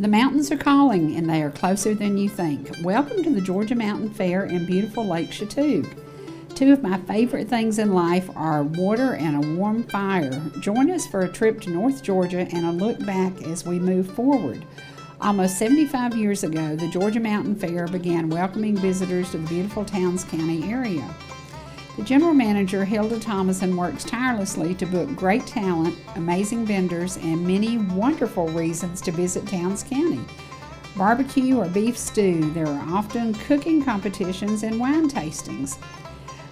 The mountains are calling, and they are closer than you think. Welcome to the Georgia Mountain Fair in beautiful Lake Chatuge. Two of my favorite things in life are water and a warm fire. Join us for a trip to North Georgia and a look back as we move forward. Almost 75 years ago, the Georgia Mountain Fair began welcoming visitors to the beautiful Towns County area. The general manager, Hilda Thomason, works tirelessly to book great talent, amazing vendors, and many wonderful reasons to visit Towns County. Barbecue or beef stew, there are often cooking competitions and wine tastings.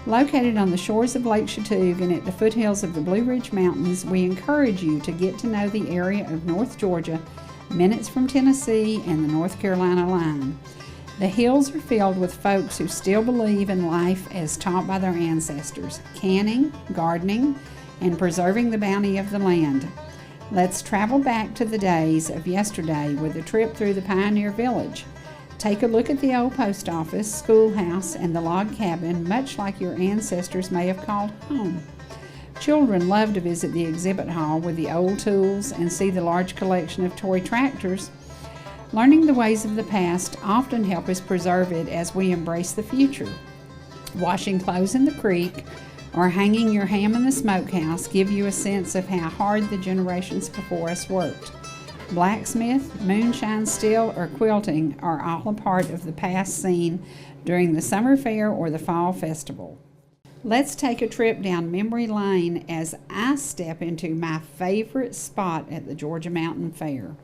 Located on the shores of Lake Chatuge and at the foothills of the Blue Ridge Mountains, we encourage you to get to know the area of North Georgia, minutes from Tennessee and the North Carolina line. The hills are filled with folks who still believe in life as taught by their ancestors, canning, gardening, and preserving the bounty of the land. Let's travel back to the days of yesterday with a trip through the Pioneer Village. Take a look at the old post office, schoolhouse, and the log cabin, much like your ancestors may have called home. Children love to visit the exhibit hall with the old tools and see the large collection of toy tractors. Learning the ways of the past often help us preserve it as we embrace the future. Washing clothes in the creek or hanging your ham in the smokehouse give you a sense of how hard the generations before us worked. Blacksmith, moonshine still, or quilting are all a part of the past scene during the summer fair or the fall festival. Let's take a trip down memory lane as I step into my favorite spot at the Georgia Mountain Fair.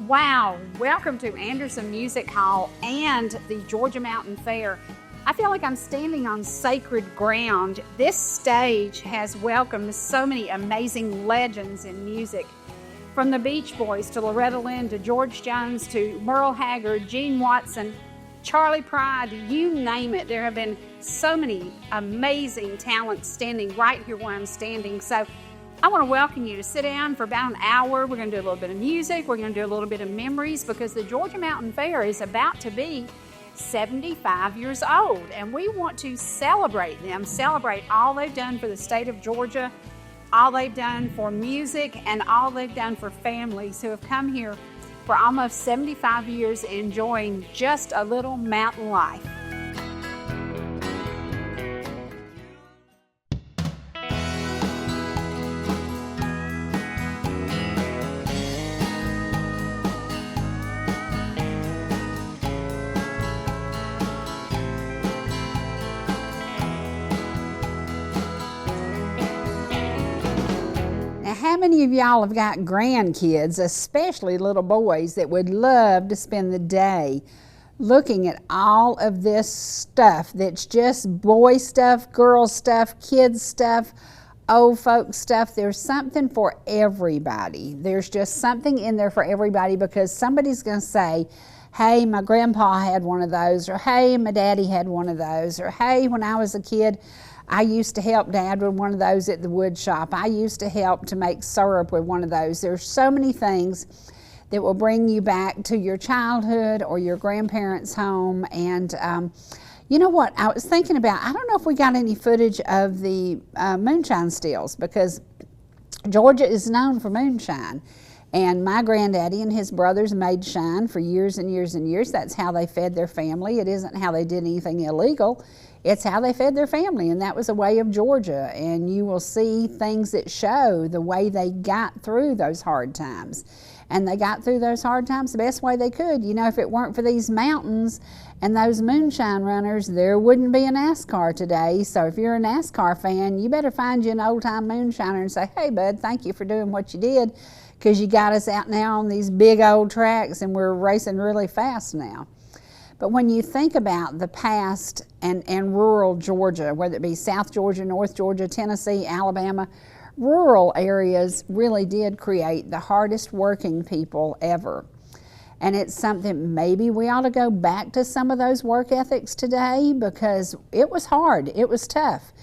Wow, welcome to Anderson Music Hall and the Georgia Mountain Fair. I feel like I'm standing on sacred ground. This stage has welcomed so many amazing legends in music. From the Beach Boys to Loretta Lynn to George Jones to Merle Haggard, Gene Watson, Charlie Pride, you name it. There have been so many amazing talents standing right here where I'm standing. So I want to welcome you to sit down for about an hour. We're going to do a little bit of music. We're going to do a little bit of memories because the Georgia Mountain Fair is about to be 75 years old, and we want to celebrate them, celebrate all they've done for the state of Georgia, all they've done for music, and all they've done for families who have come here for almost 75 years enjoying just a little mountain life. How many of y'all have got grandkids, especially little boys, that would love to spend the day looking at all of this stuff that's just boy stuff, girl stuff, kids stuff, old folks stuff? There's something for everybody. There's just something in there for everybody because somebody's going to say, hey, my grandpa had one of those, or hey, my daddy had one of those, or hey, when I was a kid, I used to help Dad with one of those at the wood shop. I used to help to make syrup with one of those. There's so many things that will bring you back to your childhood or your grandparents' home. And you know what? I was thinking about, I don't know if we got any footage of the moonshine stills because Georgia is known for moonshine. And my granddaddy and his brothers made shine for years and years and years. That's how they fed their family. It isn't how they did anything illegal. It's how they fed their family, and that was a way of Georgia. And you will see things that show the way they got through those hard times. And they got through those hard times the best way they could. You know, if it weren't for these mountains and those moonshine runners, there wouldn't be a NASCAR today. So if you're a NASCAR fan, you better find you an old-time moonshiner and say, hey, bud, thank you for doing what you did, because you got us out now on these big old tracks and we're racing really fast now. But when you think about the past and rural Georgia, whether it be South Georgia, North Georgia, Tennessee, Alabama, rural areas really did create the hardest working people ever. And it's something maybe we ought to go back to some of those work ethics today because it was hard, it was tough.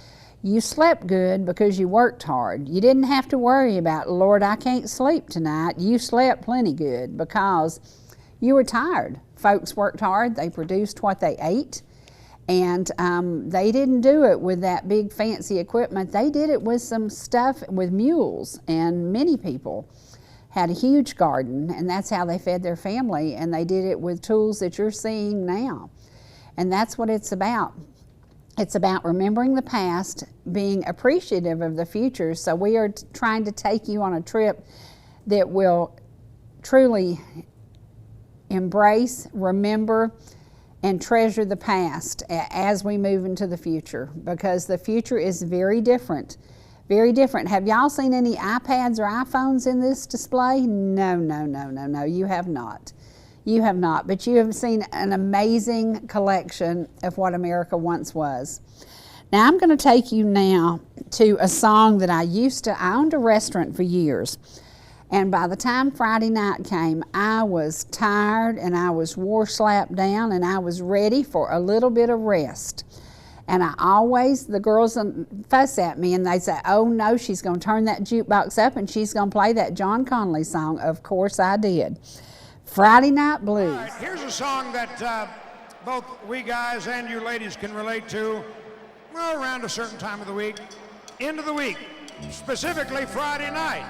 You slept good because you worked hard. You didn't have to worry about, Lord, I can't sleep tonight. You slept plenty good because you were tired. Folks worked hard, they produced what they ate, and they didn't do it with that big fancy equipment. They did it with some stuff with mules, and many people had a huge garden, and that's how they fed their family, and they did it with tools that you're seeing now. And that's what it's about. It's about remembering the past, being appreciative of the future. So we are trying to take you on a trip that will truly embrace, remember, and treasure the past as we move into the future, because the future is very different. Very different. Have y'all seen any iPads or iPhones in this display? No, you have not. You have not, but you have seen an amazing collection of what America once was. Now I'm going to take you now to a song that I owned a restaurant for years. And by the time Friday night came, I was tired and I was war-slapped down and I was ready for a little bit of rest. And the girls fuss at me and they say, oh no, she's going to turn that jukebox up and she's going to play that John Conley song. Of course I did. Friday Night Blues. All right, here's a song that both we guys and you ladies can relate to, well, around a certain time of the week, end of the week, specifically Friday night.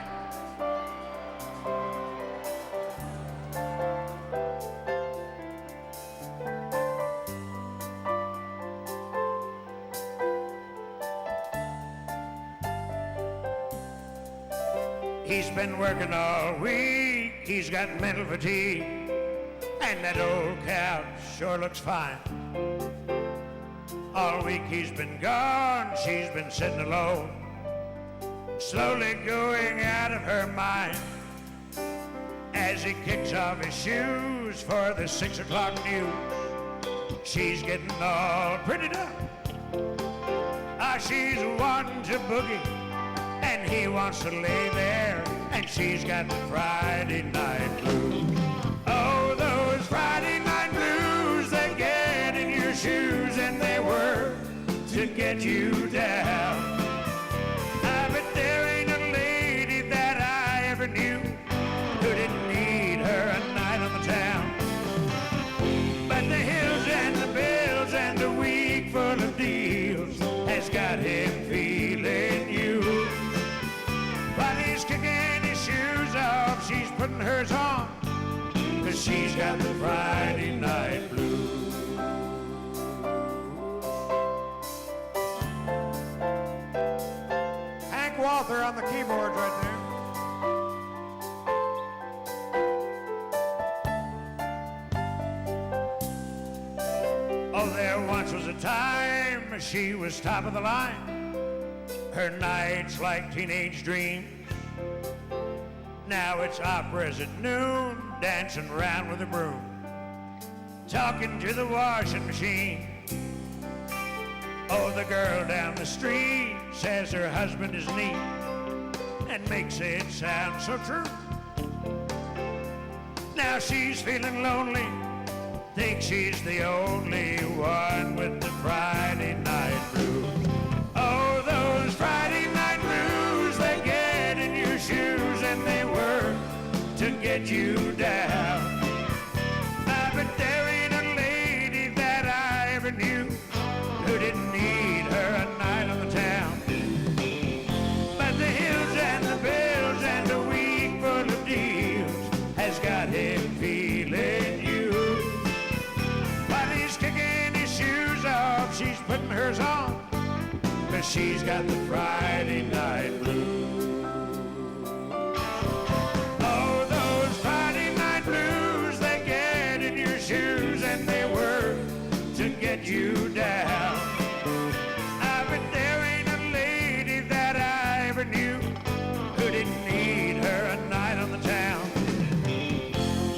He's been working all week, he's got mental fatigue, and that old couch sure looks fine. All week he's been gone, she's been sitting alone, slowly going out of her mind, as he kicks off his shoes for the 6 o'clock news. She's getting all prettied up, she's wanting to boogie, and he wants to lay there, and she's got the Friday night blues. Oh, those Friday night blues, they get in your shoes, and they work to get you down. I bet there ain't a lady that I ever knew who didn't need her a night on the town. But the hills and the bills and a week full of deals has got him feeling you. While he's kicking his shoes off, she's putting hers on, 'cause she's got the Friday night blues. Hank Walther on the keyboard right there. Oh, there once was a time she was top of the line. Her nights like teenage dreams. Now it's operas at noon, dancing around with a broom, talking to the washing machine. Oh, the girl down the street says her husband is neat and makes it sound so true. Now she's feeling lonely, thinks she's the only one with the Friday night blues. Oh, those Friday night blues, they get in your shoes and they work to get you down. But there ain't a lady that I ever knew who didn't need her a night on the town. But the hills and the bills and a week full of deals has got him feeling you. While he's kicking his shoes off, she's putting hers on, 'cause she's got the Friday night blues. Oh, those Friday night blues, they get in your shoes and they work to get you down. But there ain't a lady that I ever knew who didn't need her a night on the town.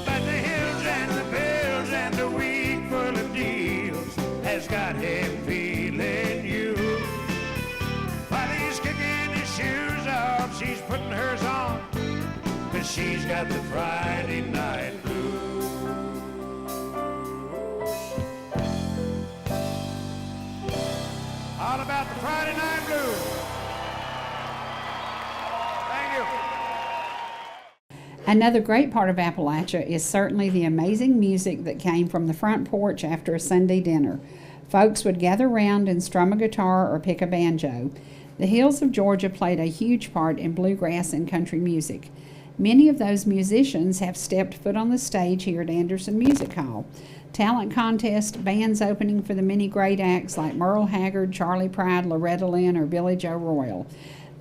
But the hills and the bills and a week full of deals has got him feeling you. While he's kicking his shoes off, she's putting hers on, 'cause she's got the Friday night blues. All about the Friday night blues. Thank you. Another great part of Appalachia is certainly the amazing music that came from the front porch after a Sunday dinner. Folks would gather round and strum a guitar or pick a banjo. The hills of Georgia played a huge part in bluegrass and country music. Many of those musicians have stepped foot on the stage here at Anderson Music Hall. Talent contest, bands opening for the many great acts like Merle Haggard, Charlie Pride, Loretta Lynn, or Billy Joe Royal.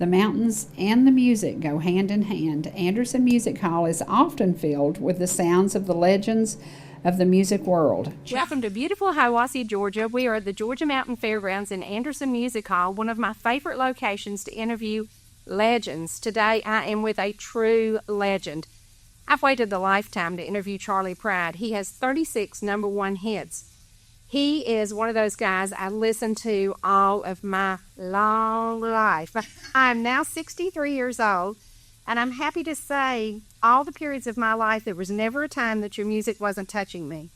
The mountains and the music go hand in hand. Anderson Music Hall is often filled with the sounds of the legends of the music world. Welcome to beautiful Hiawassee, Georgia. We are at the Georgia Mountain Fairgrounds in Anderson Music Hall, one of my favorite locations to interview legends. Today I am with a true legend. I've waited a lifetime to interview Charlie Pride. He has 36 number one hits. He is one of those guys I listened to all of my long life. I'm now 63 years old, and I'm happy to say all the periods of my life, there was never a time that your music wasn't touching me.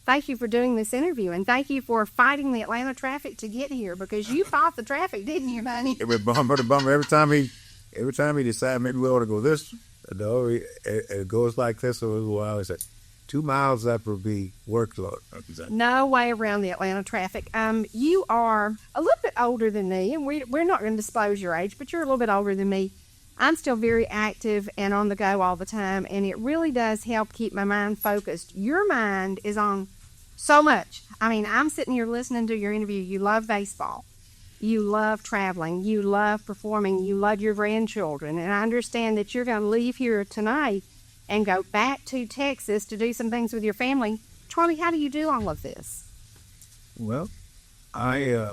Thank you for doing this interview, and thank you for fighting the Atlanta traffic to get here, because you fought the traffic, didn't you, Bunny? It was bumper to bumper. Every time he decided maybe we ought to go this, it goes like this for a little while. He said, 2 miles up will be workload. No way around the Atlanta traffic. You are a little bit older than me, and we're not going to disclose your age, but you're a little bit older than me. I'm still very active and on the go all the time, and it really does help keep my mind focused. Your mind is on so much. I mean, I'm sitting here listening to your interview. You love baseball. You love traveling. You love performing. You love your grandchildren. And I understand that you're going to leave here tonight and go back to Texas to do some things with your family. Charlie, how do you do all of this? Well, I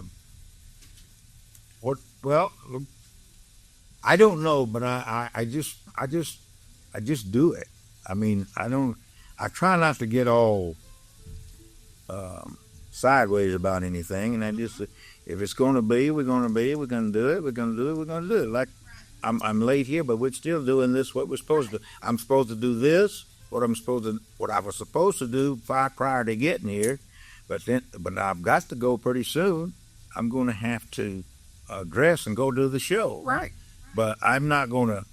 don't know, but I just do it. I mean, I try not to get all sideways about anything, and I just, if it's going to be, we're going to be, we're going to do it, we're going to do it, we're going to do it. Like, I'm late here, but we're still doing this, what we're supposed to do. I'm supposed to do this, what I was supposed to do prior to getting here, but I've got to go pretty soon. I'm going to have to dress and go do the show. Right. But I'm not gonna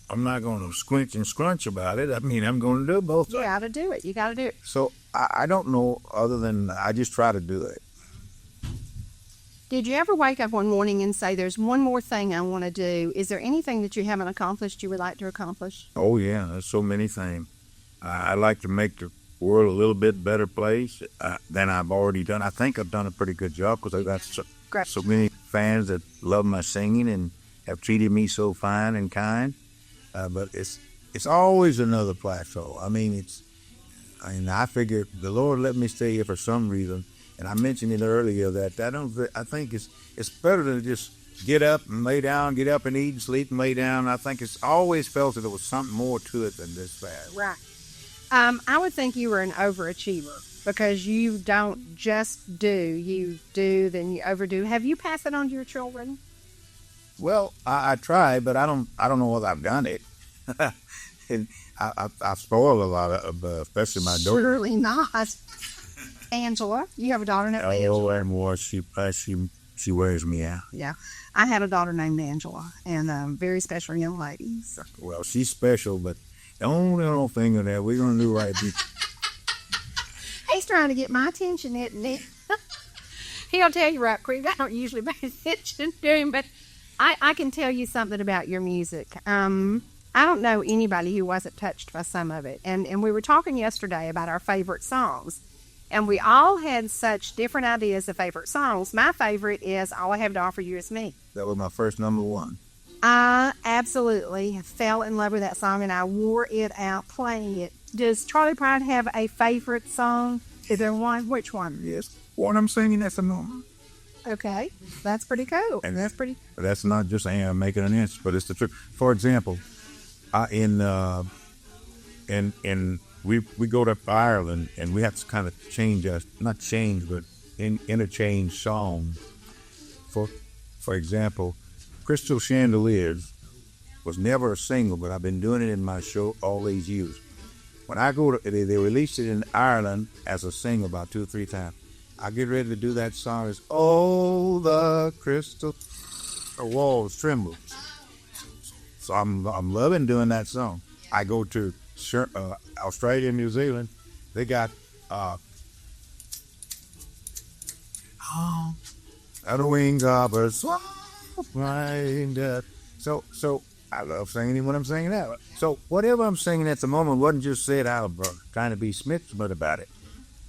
squinch and scrunch about it. I mean, I'm gonna do both. You gotta do it. You gotta do it. So I don't know, other than I just try to do it. Did you ever wake up one morning and say, there's one more thing I want to do? Is there anything that you haven't accomplished you would like to accomplish? Oh, yeah, there's so many things. I like to make the world a little bit better place than I've already done. I think I've done a pretty good job, because I've got so many fans that love my singing and have treated me so fine and kind. But it's always another plateau. I mean, I figure the Lord let me stay here for some reason. And I mentioned it earlier that I think it's better to just get up and lay down, get up and eat and sleep and lay down. I think it's always felt that there was something more to it than this fast. Right. I would think you were an overachiever, because you don't just do, you do, then you overdo. Have you passed it on to your children? Well, I try, but I don't know whether I've done it. And I've spoiled a lot of, especially my daughter. Surely not. Angela, you have a daughter named Angela. Oh, more. She wears me out. Yeah, I had a daughter named Angela, and very special young lady. So. Well, she's special, but the only little thing of that we're gonna do right. He's trying to get my attention, isn't he? He'll tell you right quick. I don't usually pay attention to him, but I can tell you something about your music. I don't know anybody who wasn't touched by some of it. And we were talking yesterday about our favorite songs. And we all had such different ideas of favorite songs. My favorite is All I Have to Offer You Is Me. That was my first number one. I absolutely fell in love with that song, and I wore it out playing it. Does Charlie Pride have a favorite song? Is there one? Which one? Yes. One I'm singing, that's a number. Okay. That's pretty cool. And that's not just making an inch, but it's the truth. For example, we go to Ireland, and we have to kind of interchange songs. For example, Crystal Chandeliers was never a single, but I've been doing it in my show all these years. When I go to, they released it in Ireland as a single about 2 or 3 times. I get ready to do that song. It's, oh, the crystal walls tremble. So I'm loving doing that song. I go to Australia and New Zealand. They got the wings of a flying death. So I love singing it when I'm singing out. So whatever I'm singing at the moment wasn't just said out of trying to be Smith about it.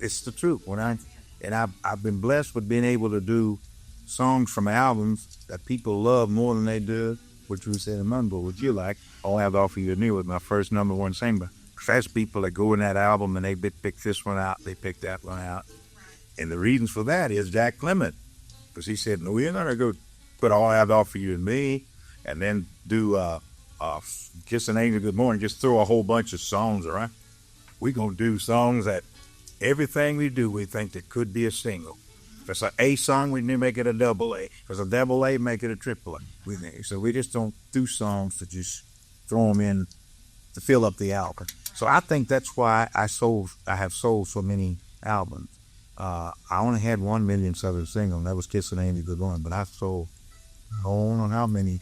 It's the truth. I've been blessed with being able to do songs from albums that people love more than they do, which we said a month ago, which you like. All I Have to Offer You New was my first #1 single. There's people that go in that album and they pick this one out, they pick that one out. And the reasons for that is Jack Clement, because he said, no, we're not going to go put All I Have to Offer You and Me, and then do Kiss an Angel Good Morning, just throw a whole bunch of songs around. We're going to do songs that everything we do, we think that could be a single. If it's an A song, we make it a double A. If it's a double A, make it a triple A. So we just don't do songs to just throw them in to fill up the album. So I think that's why I have sold so many albums. I only had 1 million Southern single, and that was Kiss an Angel Good Morning, but I sold I don't know how many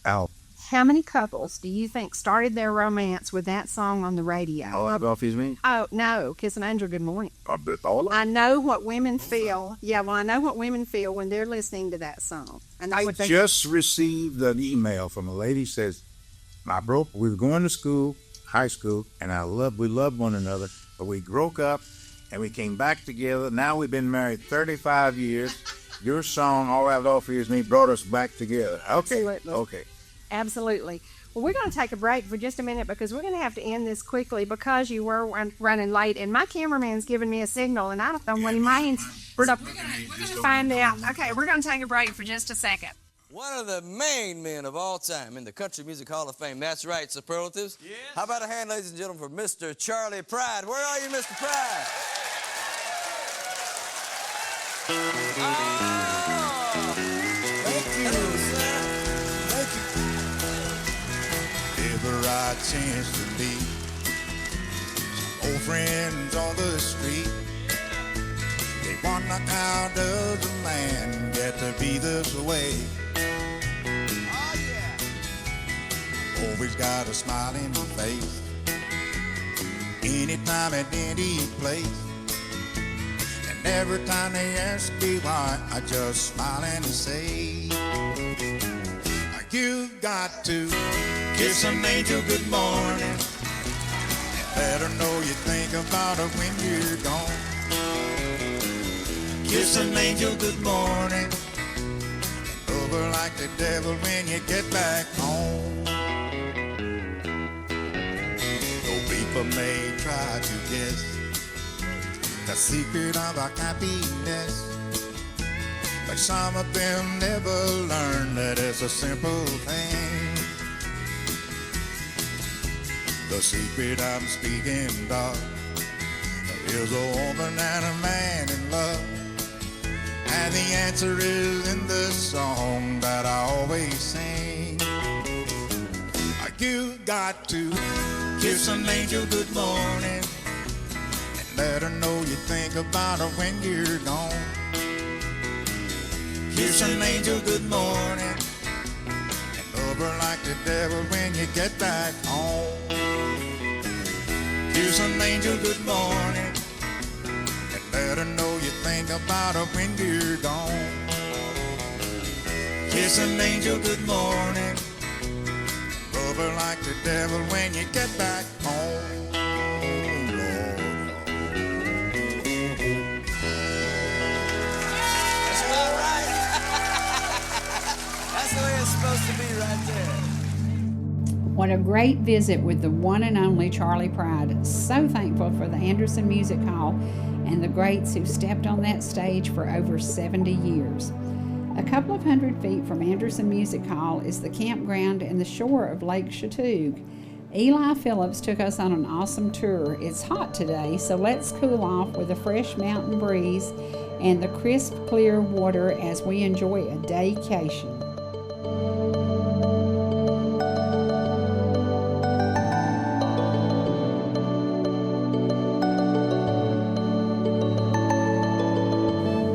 albums. How many couples do you think started their romance with that song on the radio? All I Have to Offer You Me? Oh, no, Kiss an Angel Good Morning. I know what women feel. Yeah, well, I know what women feel when they're listening to that song. I just received an email from a lady says, we were going to school, high school, and we loved one another, but we broke up and we came back together. Now we've been married 35 years. Your song, All I Have to Offer You Is Me, brought us back together. Okay. Absolutely. Okay. Absolutely. Well, we're going to take a break for just a minute because we're going to have to end this quickly because you were running late, and my cameraman's giving me a signal, and I don't know what he means. So we're going to find out. Okay, we're going to take a break for just a second. One of the main men of all time in the Country Music Hall of Fame. That's right, superlatives. Yes. How about a hand, ladies and gentlemen, for Mr. Charlie Pride? Where are you, Mr. Pride? Thank you. Thank you. Ever I chance to meet some old friends on the street, they wonder how does a man get to be this way? Oh, yeah. Always got a smiling face, anytime at any place. And every time they ask me why, I just smile and say, you got to kiss an angel good morning and let her know you think about her when you're gone. Kiss an angel good morning and love her like the devil when you get back home. Though people may try to guess the secret of our happiness, but some of them never learn that it's a simple thing. The secret I'm speaking of is a woman and a man in love, and the answer is in the song that I always sing. You got to kiss an angel good morning and let her know you think about her when you're gone. Kiss an angel good morning and love her like the devil when you get back home. Kiss an angel good morning and let her know you think about her when you're gone. Kiss an angel good morning, love her like the devil when you get back home. That's the way it's supposed to be right there. What a great visit with the one and only Charlie Pride. So thankful for the Anderson Music Hall and the greats who stepped on that stage for over 70 years. A couple of hundred feet from Anderson Music Hall is the campground and the shore of Lake Chattooga. Eli Phillips took us on an awesome tour. It's hot today, so let's cool off with a fresh mountain breeze and the crisp, clear water as we enjoy a daycation.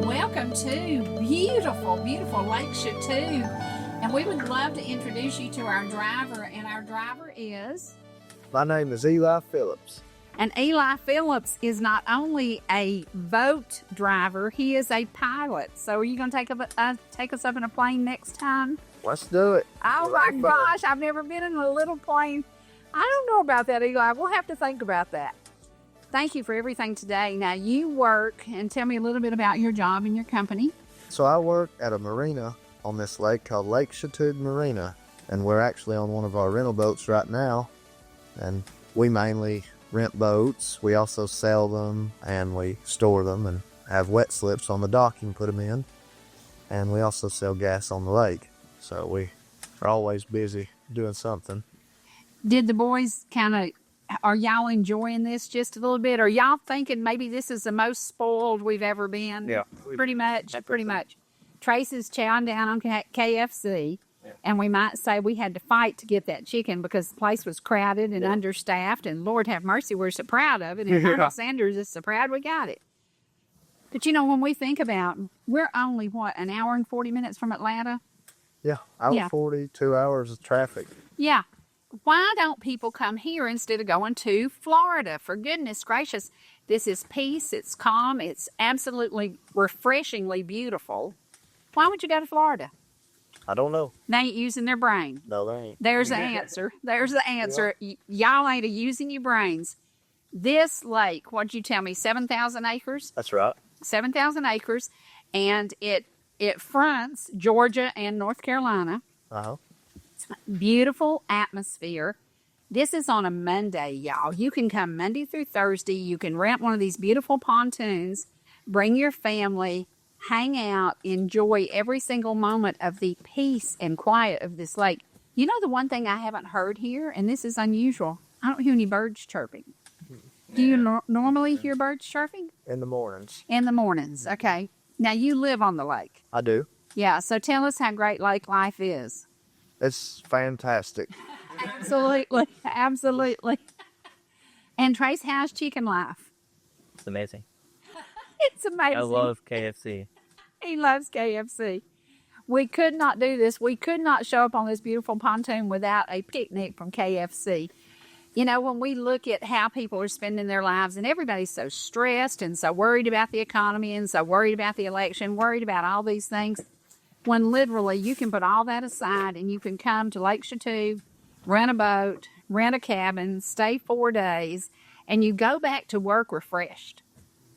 Welcome to beautiful Lake Chattooga, and we would love to introduce you to our driver, and our driver is... My name is Eli Phillips. And Eli Phillips is not only a boat driver, he is a pilot. So are you going to take us up in a plane next time? Let's do it. Oh my gosh, I've never been in a little plane. I don't know about that, Eli. We'll have to think about that. Thank you for everything today. Now you work, and tell me a little bit about your job and your company. So I work at a marina on this lake called Lake Cherie Marina, and we're actually on one of our rental boats right now. And we mainly rent boats. We also sell them, and we store them and have wet slips on the dock you can put them in. And we also sell gas on the lake. So we are always busy doing something. Did the boys are y'all enjoying this just a little bit? Are y'all thinking maybe this is the most spoiled we've ever been? Yeah. Pretty much. Trace is chowing down on KFC, and we might say we had to fight to get that chicken because the place was crowded and understaffed, and Lord have mercy, we're so proud of it, and Colonel Sanders is so proud we got it. But, when we think about, we're only, an hour and 40 minutes from Atlanta? Yeah, hour 40, 2 hours of traffic. Yeah. Why don't people come here instead of going to Florida? For goodness gracious, this is peace, it's calm, it's absolutely refreshingly beautiful. Why would you go to Florida? I don't know. They ain't using their brain. No, they ain't. There's the answer. There's the answer. Y'all ain't using your brains. This lake, what'd you tell me, 7,000 acres? That's right. 7,000 acres, and it fronts Georgia and North Carolina. Uh-huh. Beautiful atmosphere. This is on a Monday, y'all. You can come Monday through Thursday. You can rent one of these beautiful pontoons, bring your family, hang out, enjoy every single moment of the peace and quiet of this lake. You know the one thing I haven't heard here, and this is unusual, I don't hear any birds chirping. Do you normally hear birds chirping? In the mornings. In the mornings, okay. Now you live on the lake. I do. Yeah, so tell us how great lake life is. It's fantastic. Absolutely, absolutely. And Trace, how's chicken life? It's amazing. It's amazing. I love KFC. He loves KFC. We could not do this. We could not show up on this beautiful pontoon without a picnic from KFC. When we look at how people are spending their lives, and everybody's so stressed and so worried about the economy and so worried about the election, worried about all these things, when literally you can put all that aside and you can come to Lake Cherie, rent a boat, rent a cabin, stay 4 days, and you go back to work refreshed.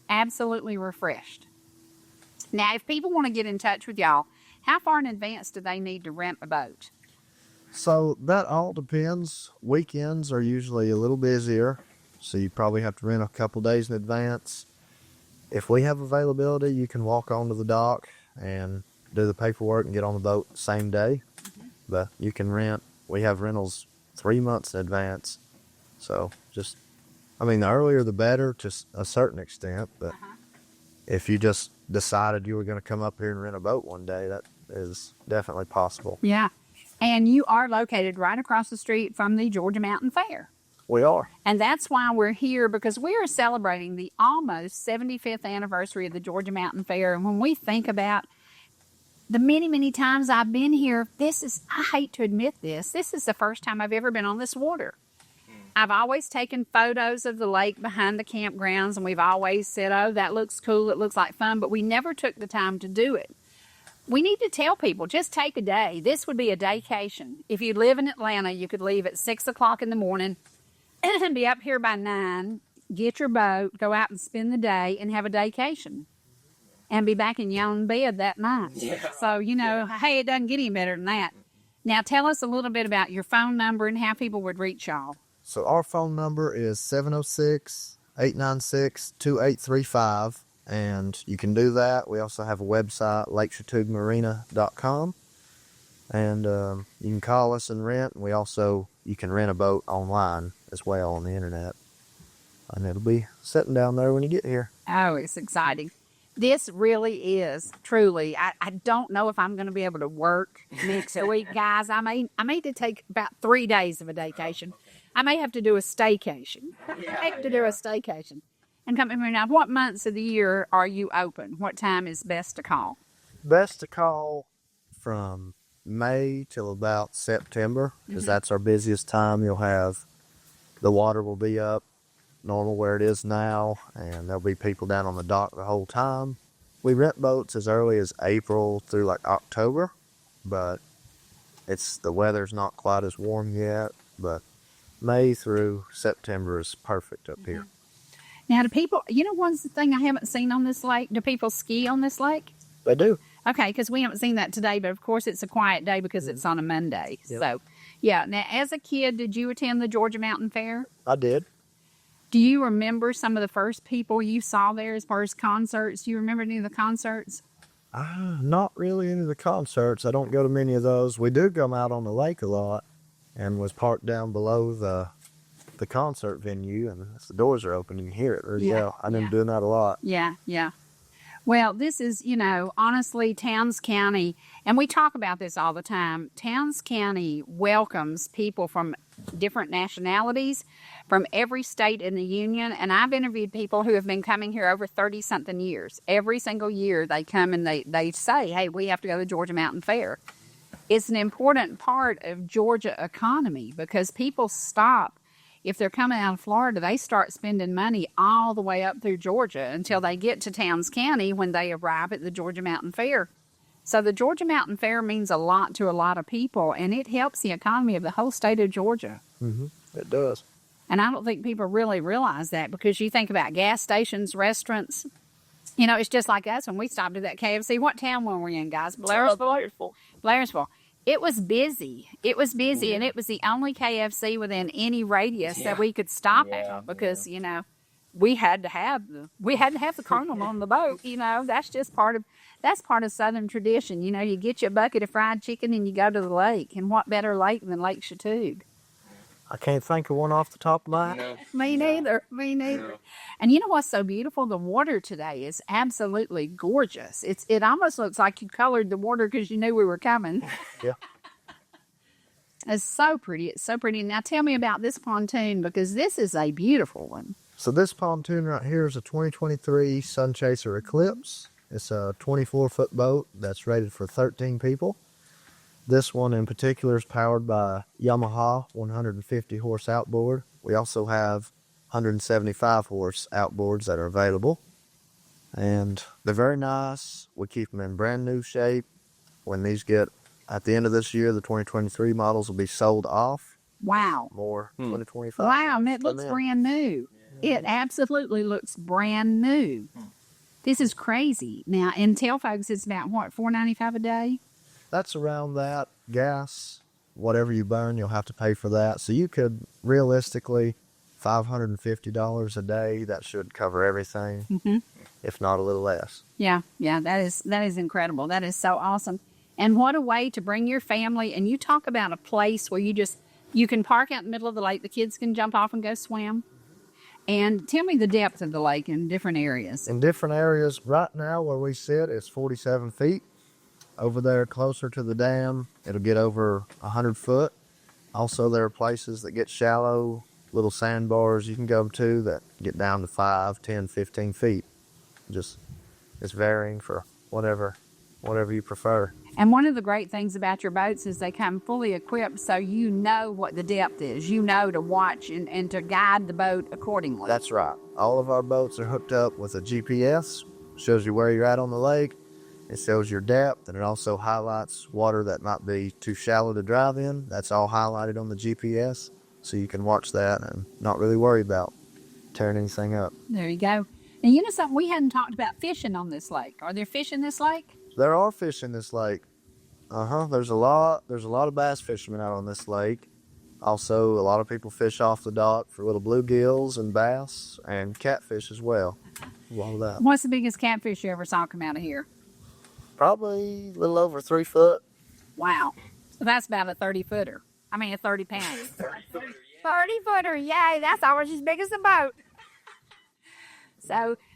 Absolutely refreshed. Now, if people want to get in touch with y'all, how far in advance do they need to rent a boat? So that all depends. Weekends are usually a little busier, so you probably have to rent a couple days in advance. If we have availability, you can walk onto the dock and do the paperwork and get on the boat the same day. But you can rent. We have rentals 3 months in advance. So the earlier the better to a certain extent. But if you just decided you were going to come up here and rent a boat one day, that is definitely possible. Yeah. And you are located right across the street from the Georgia Mountain Fair. We are. And that's why we're here, because we are celebrating the almost 75th anniversary of the Georgia Mountain Fair. And when we think about the many, many times I've been here, I hate to admit this is the first time I've ever been on this water. I've always taken photos of the lake behind the campgrounds, and we've always said, oh, that looks cool, it looks like fun, but we never took the time to do it. We need to tell people, just take a day. This would be a daycation. If you live in Atlanta, you could leave at 6 o'clock in the morning and be up here by 9, get your boat, go out and spend the day, and have a daycation. And be back in your own bed that night. Yeah. So, hey, it doesn't get any better than that. Now, tell us a little bit about your phone number and how people would reach y'all. So our phone number is 706-896-2835. And you can do that. We also have a website, lakechatugamarina.com. And you can call us and rent. And you can rent a boat online as well on the internet. And it'll be sitting down there when you get here. Oh, it's exciting. This really is, truly. I don't know if I'm going to be able to work next week, guys. I may take about 3 days of a vacation. I may have to do a staycation. And come in here now. What months of the year are you open? What time is best to call? Best to call from May till about September, because that's our busiest time. The water will be up normal where it is now, and there'll be people down on the dock the whole time. We rent boats as early as April through like October, but The weather's not quite as warm yet, but May through September is perfect up here. Now, do people, one thing I haven't seen on this lake, do people ski on this lake? They do. Okay, because we haven't seen that today, but of course it's a quiet day because it's on a Monday. Yep. So, yeah. Now, as a kid, did you attend the Georgia Mountain Fair? I did. Do you remember some of the first people you saw there as far as concerts? Do you remember any of the concerts? Not really into the concerts. I don't go to many of those. We do come out on the lake a lot, and was parked down below the concert venue, and as the doors are open, you can hear it really well. I didn't do that a lot. Yeah. Well, this is, honestly, Towns County, and we talk about this all the time. Towns County welcomes people from different nationalities, from every state in the union, and I've interviewed people who have been coming here over 30-something years. Every single year they come and they say, hey, we have to go to the Georgia Mountain Fair. It's an important part of Georgia economy because people stop. If they're coming out of Florida, they start spending money all the way up through Georgia until they get to Towns County when they arrive at the Georgia Mountain Fair. So the Georgia Mountain Fair means a lot to a lot of people, and it helps the economy of the whole state of Georgia. It does. And I don't think people really realize that because you think about gas stations, restaurants. It's just like us when we stopped at that KFC. What town were we in, guys? Blairsville. It was busy. And it was the only KFC within any radius that we could stop at because, we had to have the Colonel on the boat. That's just part of Southern tradition. You get you a bucket of fried chicken and you go to the lake. And what better lake than Lake Chattooga? I can't think of one off the top of my head. No. Me neither. No. And you know what's so beautiful? The water today is absolutely gorgeous. It almost looks like you colored the water because you knew we were coming. Yeah. It's so pretty. It's so pretty. Now tell me about this pontoon because this is a beautiful one. So this pontoon right here is a 2023 Sunchaser Eclipse. It's a 24-foot boat that's rated for 13 people. This one in particular is powered by Yamaha 150 horse outboard. We also have 175 horse outboards that are available. And they're very nice. We keep them in brand new shape. When these get at the end of this year, the 2023 models will be sold off. Wow. More 2025. Wow, and it looks brand new. It absolutely looks brand new. This is crazy. Now, and tell folks it's about what, $4.95 a day? That's around that. Gas, whatever you burn, you'll have to pay for that. So you could realistically, $550 a day, that should cover everything, if not a little less. Yeah, that is incredible. That is so awesome. And what a way to bring your family. And you talk about a place where you can park out in the middle of the lake. The kids can jump off and go swim. And tell me the depth of the lake in different areas. In different areas, right now where we sit, it's 47 feet. Over there closer to the dam, it'll get over 100 foot. Also, there are places that get shallow, little sandbars you can go to that get down to 5, 10, 15 feet. It's varying for whatever you prefer. And one of the great things about your boats is they come fully equipped so you know what the depth is. You know to watch and to guide the boat accordingly. That's right. All of our boats are hooked up with a GPS. Shows you where you're at on the lake. It shows your depth, and it also highlights water that might be too shallow to drive in. That's all highlighted on the GPS, so you can watch that and not really worry about tearing anything up. There you go. And you know something? We hadn't talked about fishing on this lake. Are there fish in this lake? There are fish in this lake. There's a lot of bass fishermen out on this lake. Also, a lot of people fish off the dock for little bluegills and bass and catfish as well. A lot of that. What's the biggest catfish you ever saw come out of here? Probably a little over 3 foot. Wow. So that's about a 30-footer. I mean, a 30-pound. 30-footer, yay. That's almost as big as a boat.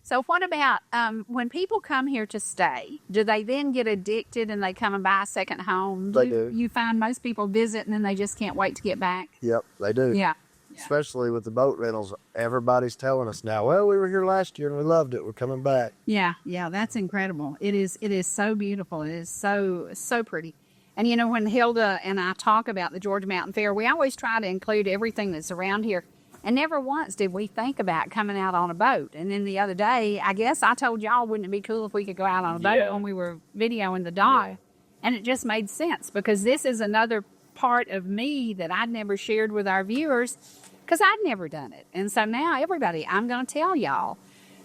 So what about when people come here to stay, do they then get addicted and they come and buy a second home? They do. You find most people visit and then they just can't wait to get back? Yep, they do. Yeah. Especially with the boat rentals. Everybody's telling us now, well, we were here last year and we loved it. We're coming back. Yeah, that's incredible. It is so beautiful. It is so pretty. And you know, when Hilda and I talk about the Georgia Mountain Fair, we always try to include everything that's around here. And never once did we think about coming out on a boat. And then the other day, I guess I told y'all, wouldn't it be cool if we could go out on a boat when we were videoing the dock? And it just made sense because this is another part of me that I'd never shared with our viewers because I'd never done it. And so now everybody, I'm going to tell y'all,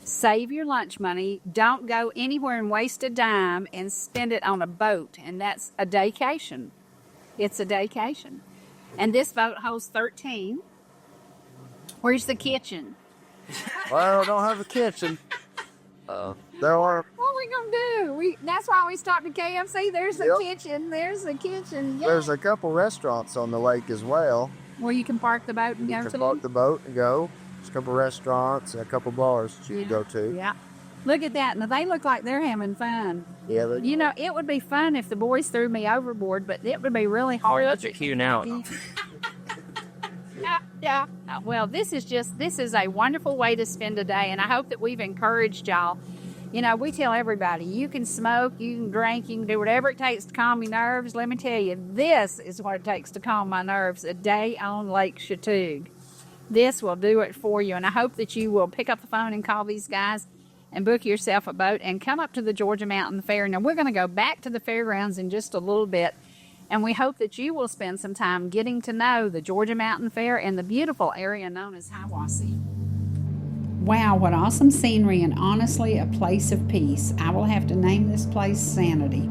save your lunch money. Don't go anywhere and waste a dime and spend it on a boat. And that's a daycation. It's a daycation. And this boat holds 13. Where's the kitchen? Well, don't have a kitchen. There are. What are we going to do? That's why we stopped at KFC. There's the Yep. kitchen. There's the kitchen. Yeah. There's a couple restaurants on the lake as well. Where you can park the boat and go You to can park the boat and go. There's a couple restaurants and a couple bars that you can go to. Yeah. Look at that. Now, they look like they're having fun. Yeah. You know, it would be fun if the boys threw me overboard, but it would be really hard. That's your cue now. Yeah. Well, this is a wonderful way to spend a day, and I hope that we've encouraged y'all. You know, we tell everybody, you can smoke, you can drink, you can do whatever it takes to calm your nerves. Let me tell you, this is what it takes to calm my nerves, a day on Lake Chattooga. This will do it for you, and I hope that you will pick up the phone and call these guys and book yourself a boat and come up to the Georgia Mountain Fair. Now, we're going to go back to the fairgrounds in just a little bit, and we hope that you will spend some time getting to know the Georgia Mountain Fair and the beautiful area known as Hiwassee. Wow, what awesome scenery, and honestly a place of peace. I will have to name this place Sanity.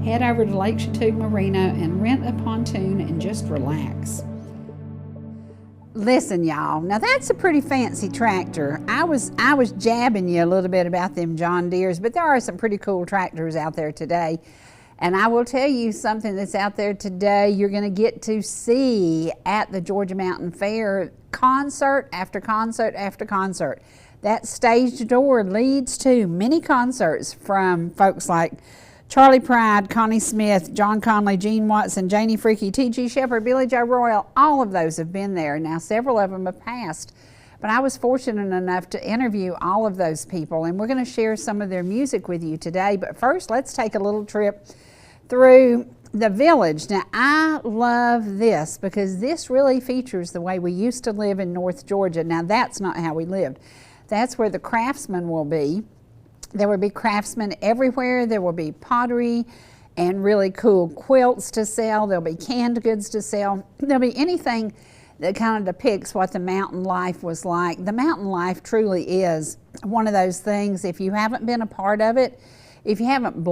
Head over to Lake Chattooga Marina and rent a pontoon and just relax. Listen, y'all, now that's a pretty fancy tractor. I was jabbing you a little bit about them John Deeres, but there are some pretty cool tractors out there today. And I will tell you something that's out there today you're going to get to see at the Georgia Mountain Fair, concert after concert after concert. That stage door leads to many concerts from folks like Charlie Pride, Connie Smith, John Conley, Gene Watson, Janie Freaky, T.G. Shepherd, Billy Joe Royal. All of those have been there. Now, several of them have passed. But I was fortunate enough to interview all of those people, and we're going to share some of their music with you today. But first, let's take a little trip through the village. Now, I love this because this really features the way we used to live in North Georgia. Now, that's not how we lived. That's where the craftsmen will be. There will be craftsmen everywhere. There will be pottery and really cool quilts to sell. There'll be canned goods to sell. There'll be anything that kind of depicts what the mountain life was like. The mountain life truly is one of those things, if you haven't been a part of it, if you haven't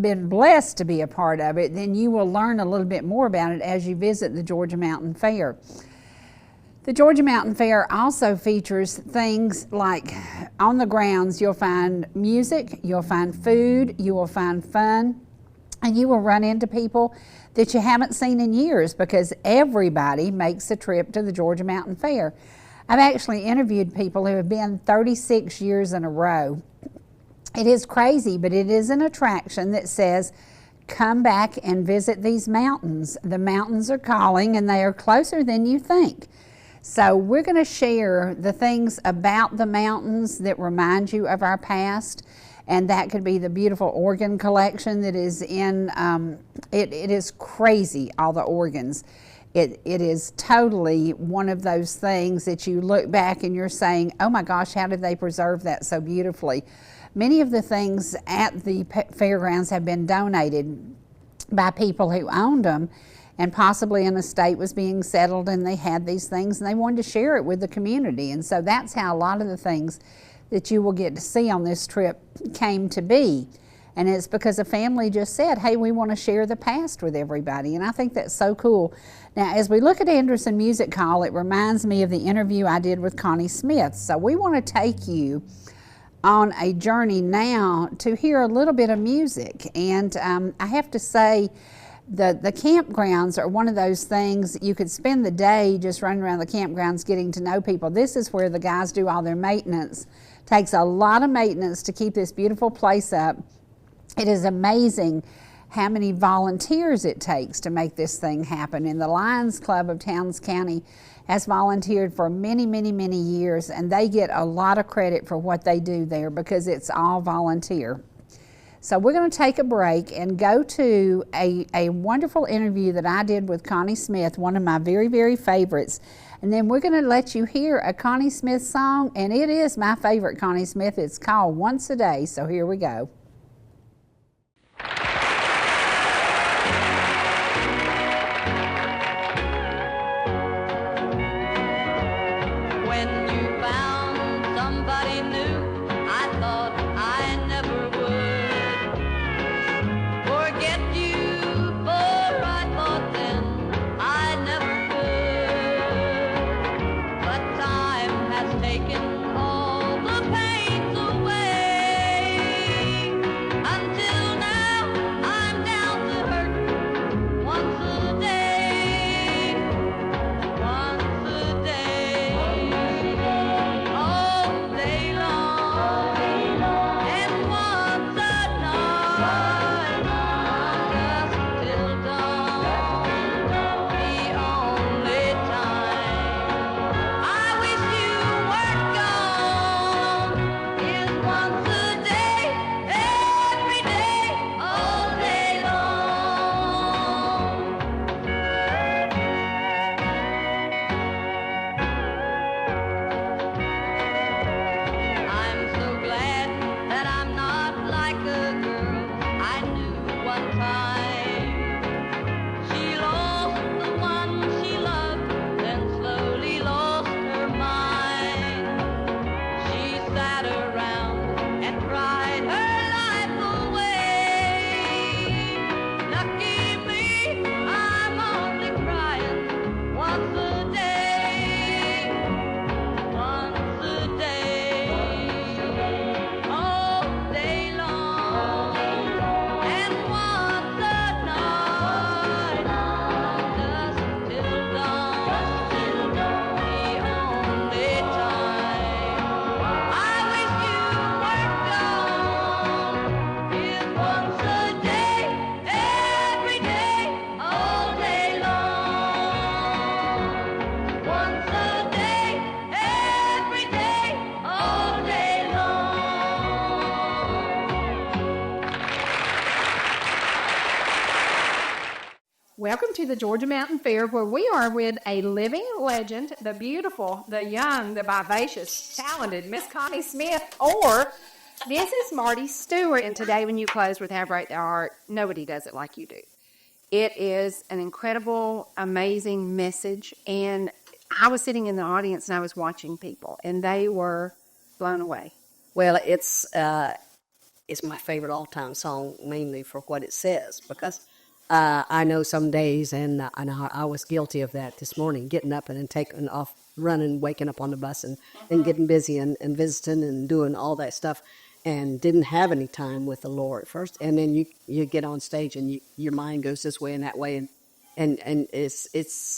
been blessed to be a part of it, then you will learn a little bit more about it as you visit the Georgia Mountain Fair. The Georgia Mountain Fair also features things like on the grounds you'll find music, you'll find food, you will find fun, and you will run into people that you haven't seen in years because everybody makes a trip to the Georgia Mountain Fair. I've actually interviewed people who have been 36 years in a row. It is crazy, but it is an attraction that says, come back and visit these mountains. The mountains are calling, and they are closer than you think. So we're going to share the things about the mountains that remind you of our past, and that could be the beautiful organ collection that is in, it is crazy, all the organs. It is totally one of those things that you look back and you're saying, oh my gosh, how did they preserve that so beautifully? Many of the things at the fairgrounds have been donated by people who owned them, and possibly an estate was being settled and they had these things and they wanted to share it with the community. And so that's how a lot of the things that you will get to see on this trip came to be. And it's because a family just said, hey, we want to share the past with everybody. And I think that's so cool. Now, as we look at Anderson Music Hall, it reminds me of the interview I did with Connie Smith. So we want to take you on a journey now to hear a little bit of music. And I have to say, the campgrounds are one of those things you could spend the day just running around the campgrounds getting to know people. This is where the guys do all their maintenance. Takes a lot of maintenance to keep this beautiful place up. It is amazing how many volunteers it takes to make this thing happen. And the Lions Club of Towns County has volunteered for many, many, many years, and they get a lot of credit for what they do there because it's all volunteer. So we're going to take a break and go to a wonderful interview that I did with Connie Smith, one of my very, very favorites. And then we're going to let you hear a Connie Smith song, and it is my favorite Connie Smith. It's called Once a Day, so here we go. taken all the pains away. Until now, I'm down to hurt once a day. Once a day. All day long. And once a night. Dusk till dawn. The only time I wish you weren't gone is once a day, every day, all day long. I'm so glad that I'm not like a girl I knew one time. She lost the one she loved, then slowly lost her mind. She sat around and cried her life away. Lucky me, I'm only crying once a day. Once a day. All day long. And once a night. Dusk till dawn. The only time I wish you weren't gone is once a day, every day, all day long. Once a day, every day, all day long. Welcome to the Georgia Mountain Fair, where we are with a living legend, the beautiful, the young, the vivacious, talented Miss Connie Smith, or this is Marty Stewart. And today, when you close with How Great Thou Art, nobody does it like you do. It is an incredible, amazing message, and I was sitting in the audience and I was watching people, and they were blown away. Well, it's my favorite all-time song, mainly for what it says, because I know some days, and I was guilty of that this morning, getting up and then taking off, running, waking up on the bus, and getting busy and visiting and doing all that stuff, and didn't have any time with the Lord at first. And then you get on stage, and your mind goes this way and that way, and it's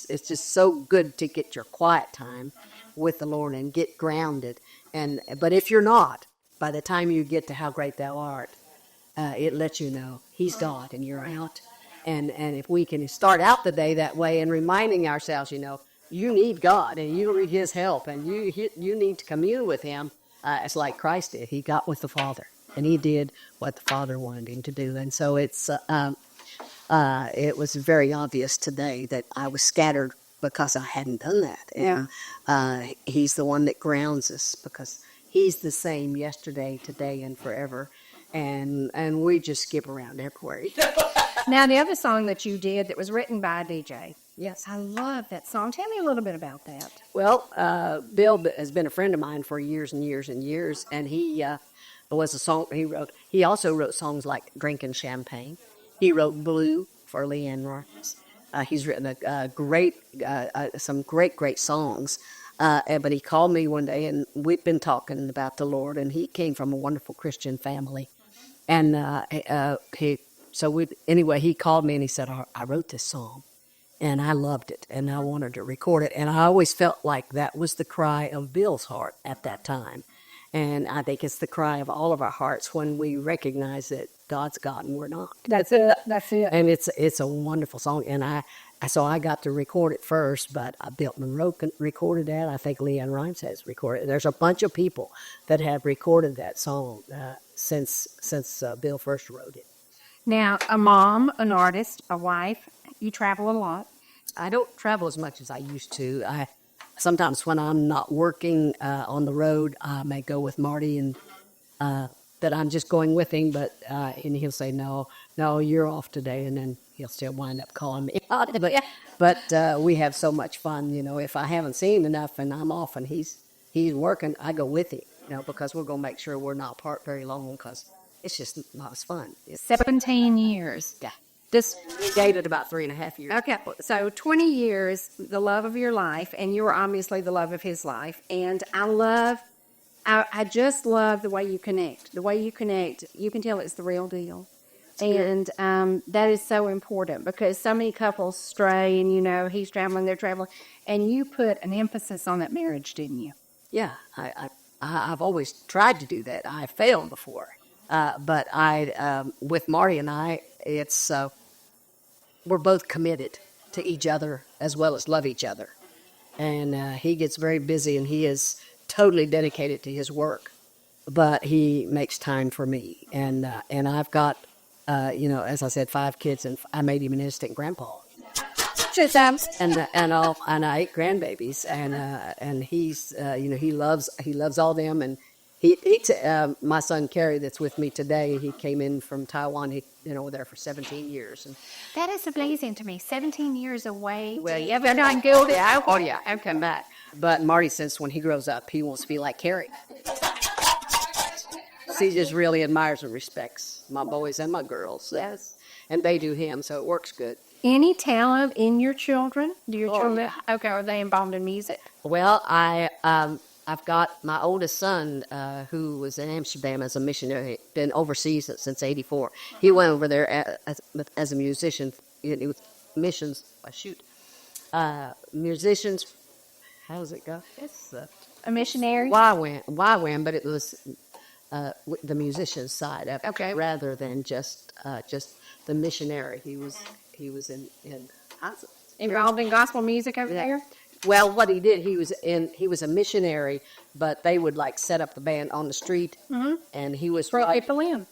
just so good to get your quiet time with the Lord and get grounded. But if you're not, by the time you get to How Great Thou Art, it lets you know He's God and you're out. And if we can start out the day that way and reminding ourselves, you need God and you need His help and you need to commune with Him. It's like Christ did. He got with the Father and He did what the Father wanted Him to do. And so it was very obvious today that I was scattered because I hadn't done that. Yeah. And, He's the one that grounds us because He's the same yesterday, today, and forever. And we just skip around everywhere. Now, the other song that you did that was written by a DJ. Yes. I love that song. Tell me a little bit about that. Well, Bill has been a friend of mine for years and years and years, and he was a song he wrote. He also wrote songs like Drinking Champagne. He wrote Blue for Leanne Rice. He's written some great songs. But he called me one day, and we'd been talking about the Lord, and he came from a wonderful Christian family. And he called me and he said, I wrote this song and I loved it and I wanted to record it. And I always felt like that was the cry of Bill's heart at that time. And I think it's the cry of all of our hearts when we recognize that God's God and we're not. That's it. And it's a wonderful song. And I got to record it first, but Bill Monroe recorded that. I think Leanne Rimes has recorded it. There's a bunch of people that have recorded that song since Bill first wrote it. Now, a mom, an artist, a wife, you travel a lot. I don't travel as much as I used to. Sometimes when I'm not working on the road, I may go with Marty and that I'm just going with him, and he'll say, no, you're off today, and then he'll still wind up calling me. But we have so much fun, if I haven't seen enough and I'm off and he's working, I go with him, because we're going to make sure we're not apart very long because it's just not as fun. 17 years. Yeah. This We dated about 3.5 years. Okay, so 20 years, the love of your life, and you were obviously the love of his life. And I just love the way you connect. The way you connect, you can tell it's the real deal. And that is so important because so many couples stray and, he's traveling, they're traveling. And you put an emphasis on that marriage, didn't you? Yeah, I've always tried to do that. I failed before. But with Marty and I, it's we're both committed to each other as well as love each other. And he gets very busy and he is totally dedicated to his work, but he makes time for me. And I've got, as I said, 5 kids, and I made him an instant grandpa. And 8 grandbabies, and he's he loves all them, and my son Kerry that's with me today, he came in from Taiwan. He'd been over there for 17 years. And That is amazing to me. 17 years away. Well, yeah, but I'm guilty. oh yeah, I've come back. But Marty says when he grows up, he wants to be like Kerry. He just really admires and respects my boys and my girls. Yes. And they do him, so it works good. Any talent in your children? Do your children? Okay, are they involved in music? Well, I've got my oldest son who was in Amsterdam as a missionary, been overseas since '84. He went over there as a musician. With missions. Musicians. How does it go? It's A missionary? YWAM, but it was the musician side of it, Okay. rather than just the missionary. He was in Involved in gospel music over there? Well, what he did, he was a missionary, but they would like set up the band on the street, and he was For like, Appalachia.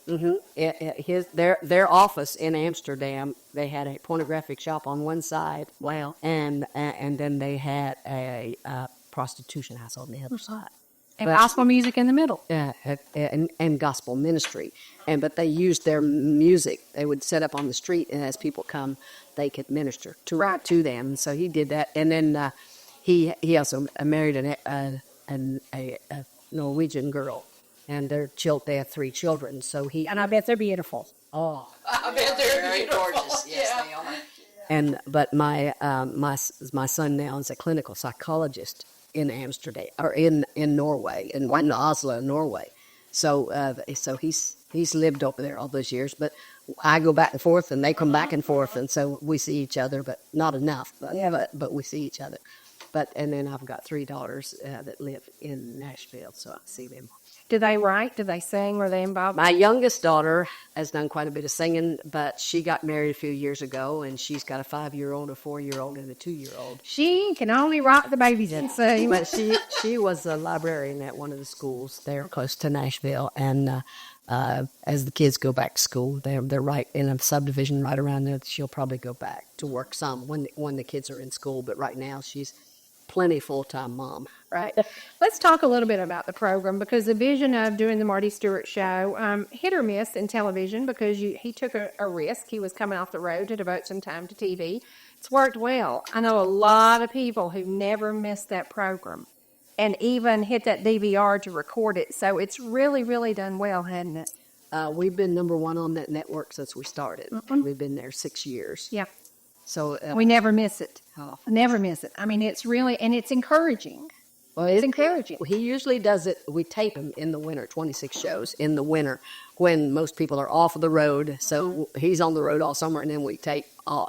their office in Amsterdam. They had a pornographic shop on one side. Wow. and then they had a prostitution house on the other side. And But- gospel music in the middle. And gospel ministry, but they used their music. They would set up on the street, and as people come, they could minister to them. So he did that, and then he also married a Norwegian girl, and they have 3 children. So he And I bet they're beautiful. I bet they're very gorgeous. Yes, they are. But my son now is a clinical psychologist in Amsterdam, or in Norway, in Oslo, Norway. So he's lived over there all those years. But I go back and forth, and they come back and forth, and so we see each other, but not enough. But we see each other. And then I've got 3 daughters that live in Nashville, so I see them. Do they write? Do they sing? Were they involved? My youngest daughter has done quite a bit of singing, but she got married a few years ago, and she's got a 5-year-old, a 4-year-old, and a 2-year-old. She can only rock the babies and sing. But she was a librarian at one of the schools there close to Nashville, and as the kids go back to school, they're right in a subdivision right around there. She'll probably go back to work some when the kids are in school, but right now she's plenty full-time mom. Right. Let's talk a little bit about the program, because the vision of doing the Marty Stewart Show, hit or miss in television, because he took a risk. He was coming off the road to devote some time to TV. It's worked well. I know a lot of people who never missed that program and even hit that DVR to record it. So it's really, really done well, hasn't it? We've been number 1 on that network since we started. We've been there 6 years. Yeah. So We never miss it. Oh. Never miss it. I mean, it's really, and it's encouraging. Well, It's encouraging. He usually does it. We tape him in the winter, 26 shows in the winter when most people are off of the road. So he's on the road all summer, and then we tape,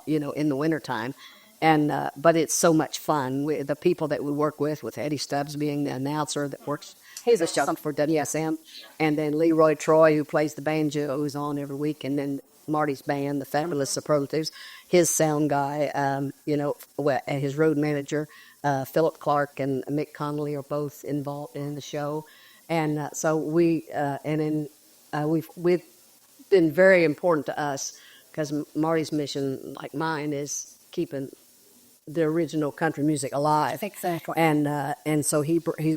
in the wintertime. But it's so much fun. The people that we work with Eddie Stubbs being the announcer that works, he's a show for WSM, and then Leroy Troy, who plays the banjo, who's on every week, and then Marty's band, the Fabulous Superlatives, his sound guy, and his road manager, Philip Clark and Mick Connolly are both involved in the show, and so we've been very important to us, because Marty's mission, like mine, is keeping the original country music alive. Exactly. And so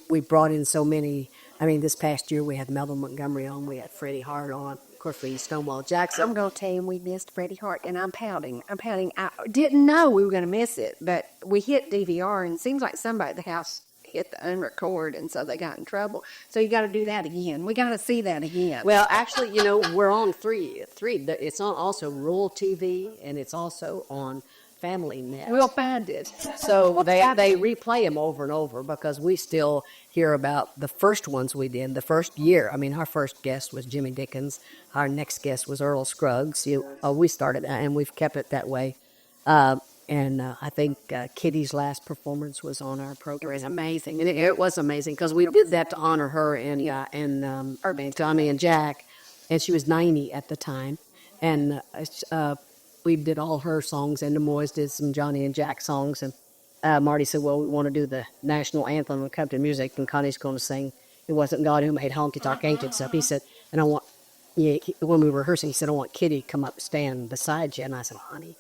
we brought in so many. I mean, this past year we had Melvin Montgomery on, we had Freddie Hart on, of course we had Stonewall Jackson. I'm going to tell you, we missed Freddie Hart, and I'm pouting. I didn't know we were going to miss it, but we hit DVR, and it seems like somebody at the house hit the unrecord, and so they got in trouble. So you got to do that again. We got to see that again. Well, actually, we're on three. It's on also Rural TV, and it's also on Family Net. We'll find it. So they replay them over and over because we still hear about the first ones we did, the first year. I mean, our first guest was Jimmy Dickens. Our next guest was Earl Scruggs. We started, and we've kept it that way. And I think Kitty's last performance was on our program. It was amazing. And it was amazing because we did that to honor her and Tommy and Jack, and she was 90 at the time. And we did all her songs, and the Moys did some Johnny and Jack songs. And Marty said, well, we want to do the national anthem of country music, and Connie's going to sing It Wasn't God Who Made Honky Tonk Ain't It Stuff. He said, and when we were rehearsing, he said, I want Kitty to come up and stand beside you. And I said, honey,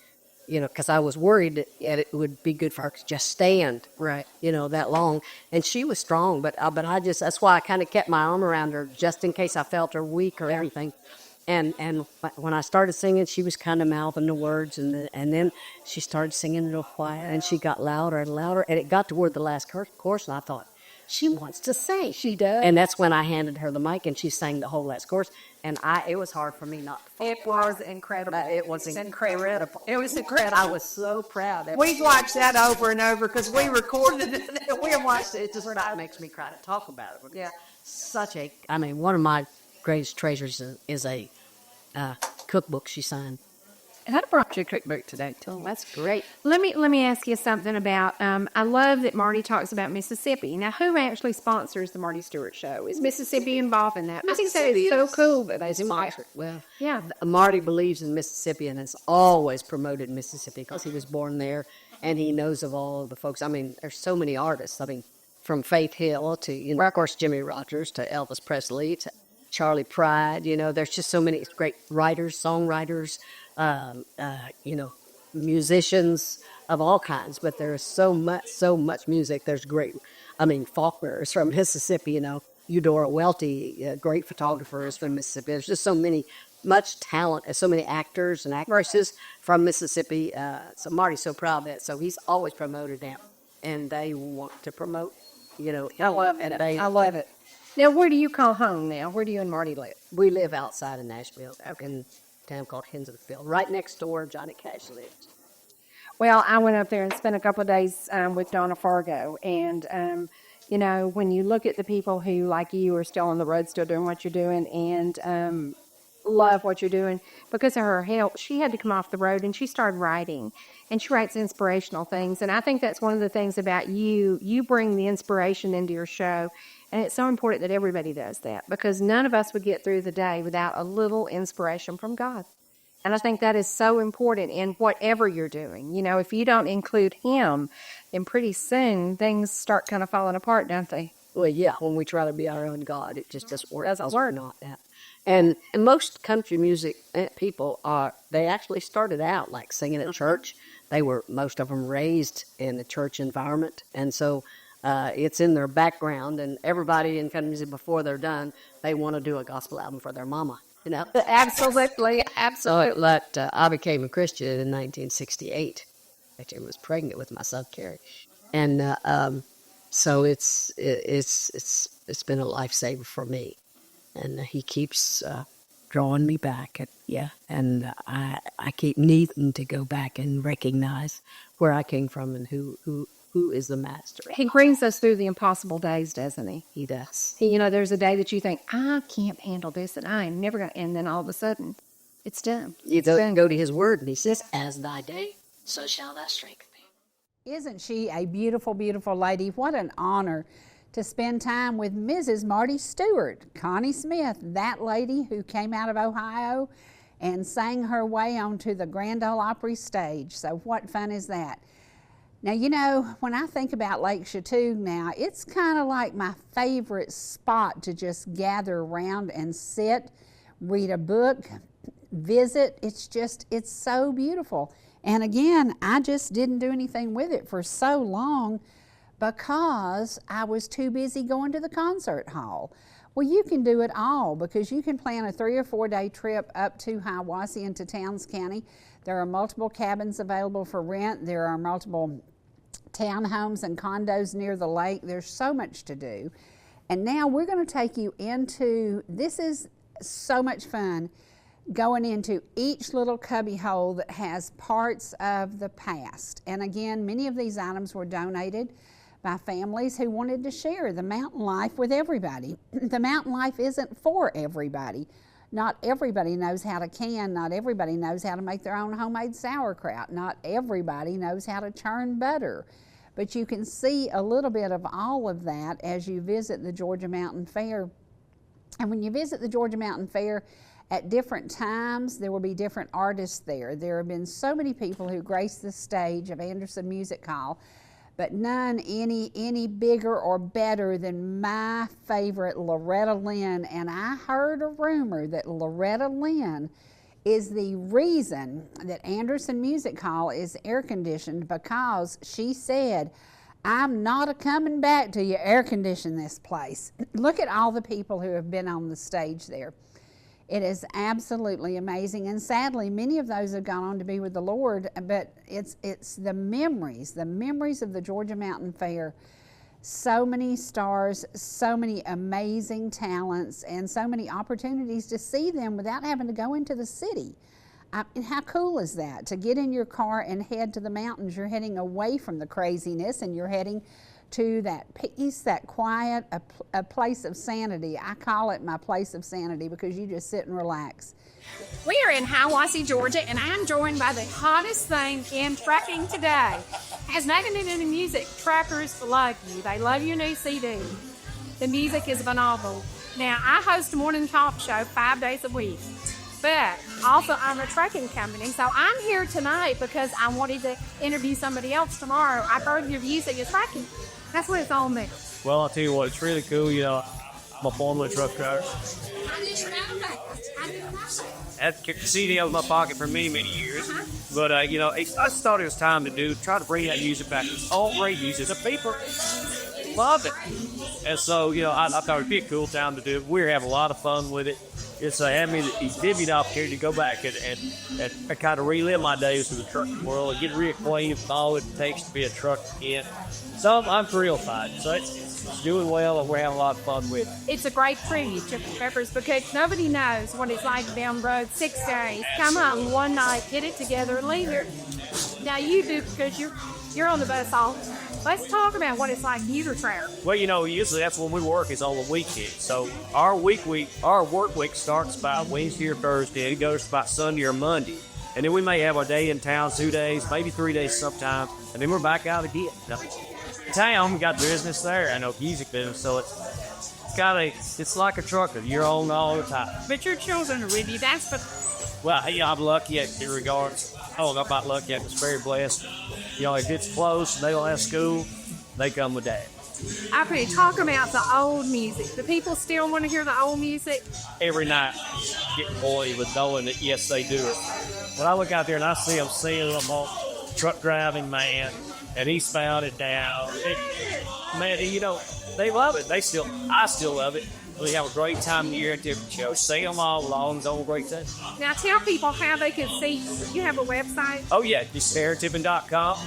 because I was worried that it would be good for her to just stand, right, that long. And she was strong, but that's why I kind of kept my arm around her just in case I felt her weak or anything. And when I started singing, she was kind of mouthing the words, and then she started singing real quiet, and she got louder and louder, and it got toward the last chorus, and I thought, she wants to sing. She does. And that's when I handed her the mic, and she sang the whole last chorus, and it was hard for me not to fall. It was incredible. It was incredible. It was incredible. I was so proud. We've watched that over and over because we recorded it and we watched it. It just makes me cry to talk about it. Yeah. One of my greatest treasures is a cookbook she signed. And I brought you a cookbook today, too. Oh, that's great. Let me ask you something about, I love that Marty talks about Mississippi. Now, who actually sponsors the Marty Stewart Show? Is Mississippi involved in that? I think that is so cool that they sponsor. Well, yeah. Marty believes in Mississippi and has always promoted Mississippi because he was born there and he knows of all of the folks. I mean, there's so many artists. I mean, from Faith Hill to, of course, Jimmy Rogers to Elvis Presley to Charlie Pride. There's just so many great writers, songwriters, musicians of all kinds, but there's so much music. There's Faulkner is from Mississippi, Eudora Welty, great photographers from Mississippi. There's just much talent, and so many actors and actresses from Mississippi. So Marty's so proud of that. So he's always promoted them, and they want to promote, I love it. I love it. Now, where do you call home now? Where do you and Marty live? We live outside of Nashville, in a town called Hinsonville, right next door where Johnny Cash lives. Well, I went up there and spent a couple of days with Donna Fargo. And, when you look at the people who, like you, are still on the road, still doing what you're doing, and love what you're doing, because of her health, she had to come off the road, and she started writing. And she writes inspirational things. And I think that's one of the things about you. You bring the inspiration into your show. And it's so important that everybody does that, because none of us would get through the day without a little inspiration from God. And I think that is so important in whatever you're doing. If you don't include Him, then pretty soon things start kind of falling apart, don't they? Well, yeah, when we try to be our own God, it just doesn't work. We're not that. And most country music people they actually started out like singing at church. Most of them raised in the church environment. And so it's in their background, and everybody in country music, before they're done, they want to do a gospel album for their mama, Absolutely, absolutely. But I became a Christian in 1968. Actually, I was pregnant with my son, Cherie. And so it's been a lifesaver for me. And he keeps drawing me back. And I keep needing to go back and recognize where I came from and who is the master. He brings us through the impossible days, doesn't he? He does. There's a day that you think, I can't handle this, and I am never going to, and then all of a sudden, it's done. You go to his word, and he says, as thy day, so shall thy strength be. Isn't she a beautiful, beautiful lady? What an honor to spend time with Mrs. Marty Stewart, Connie Smith, that lady who came out of Ohio and sang her way onto the Grand Ole Opry stage. So what fun is that? Now, when I think about Lake Chateau now, it's kind of like my favorite spot to just gather around and sit, read a book, visit. It's so beautiful. And again, I just didn't do anything with it for so long because I was too busy going to the concert hall. Well, you can do it all because you can plan a 3 or 4 day trip up to Hiawassee into Towns County. There are multiple cabins available for rent. There are multiple townhomes and condos near the lake. There's so much to do. And now we're going to take you into, this is so much fun, going into each little cubby hole that has parts of the past. And again, many of these items were donated by families who wanted to share the mountain life with everybody. The mountain life isn't for everybody. Not everybody knows how to can. Not everybody knows how to make their own homemade sauerkraut. Not everybody knows how to churn butter. But you can see a little bit of all of that as you visit the Georgia Mountain Fair. And when you visit the Georgia Mountain Fair, at different times, there will be different artists there. There have been so many people who grace the stage of Anderson Music Hall, but none any bigger or better than my favorite, Loretta Lynn. And I heard a rumor that Loretta Lynn is the reason that Anderson Music Hall is air conditioned, because she said, "I'm not a-coming back till you air condition this place." Look at all the people who have been on the stage there. It is absolutely amazing, and sadly, many of those have gone on to be with the Lord, but it's the memories of the Georgia Mountain Fair. So many stars, so many amazing talents, and so many opportunities to see them without having to go into the city. How cool is that? To get in your car and head to the mountains. You're heading away from the craziness, and you're heading to that peace, that quiet, a place of sanity. I call it my place of sanity because you just sit and relax. We are in Hiawassee, Georgia, and I'm joined by the hottest thing in trucking today. Has nothing to do with music. Truckers love you. They love your new CD. The music is phenomenal. Now, I host a morning talk show 5 days a week, but also I'm a trucking company. So I'm here tonight because I wanted to interview somebody else tomorrow. I've heard your views of your trucking. That's what it's all about. Well, I'll tell you what, it's really cool. You know, I'm a former truck driver. I didn't know that. I didn't know that. I've kept the CD out of my pocket for many, many years. But, you know, I just thought it was time to try to bring that music back. It's all great music. The people love it. And so, you know, I thought it'd be a cool time to do it. We're having a lot of fun with it. It's give me the opportunity to go back and kind of relive my days in the trucking world and get reacquainted with all it takes to be a truck again. So I'm thrilled by it. So it's doing well, and we're having a lot of fun with it. It's a great tribute to Peppers because nobody knows what it's like down the road 6 days. Come out in one night, get it together, and leave here. Now you do because you're on the bus all the time. Let's talk about what it's like user travel. Well, you know, usually that's when we work is on the weekend. So our work week starts by Wednesday or Thursday. It goes by Sunday or Monday. And then we may have a day in town, 2 days, maybe 3 days sometime, and then we're back out again. Town, we got business there. I know music business, so it's like a trucker. You're on all the time. But your children are with you. That's what. Well, yeah, I'm lucky in regards. I don't know about lucky. I'm just very blessed. You know, if it's close and they don't have school, they come with Dad. Okay, talk about the old music. Do people still want to hear the old music? Every night, get boy with knowing that, yes, they do it. When I look out there and I see them singing them on truck driving, man, and eastbound and down, man, you know, they love it. I still love it. We have a great time of the year at different shows. See them all along. It's all a great thing. Now tell people how they can see you. Have a website? Oh, yeah. Just fairtipping.com.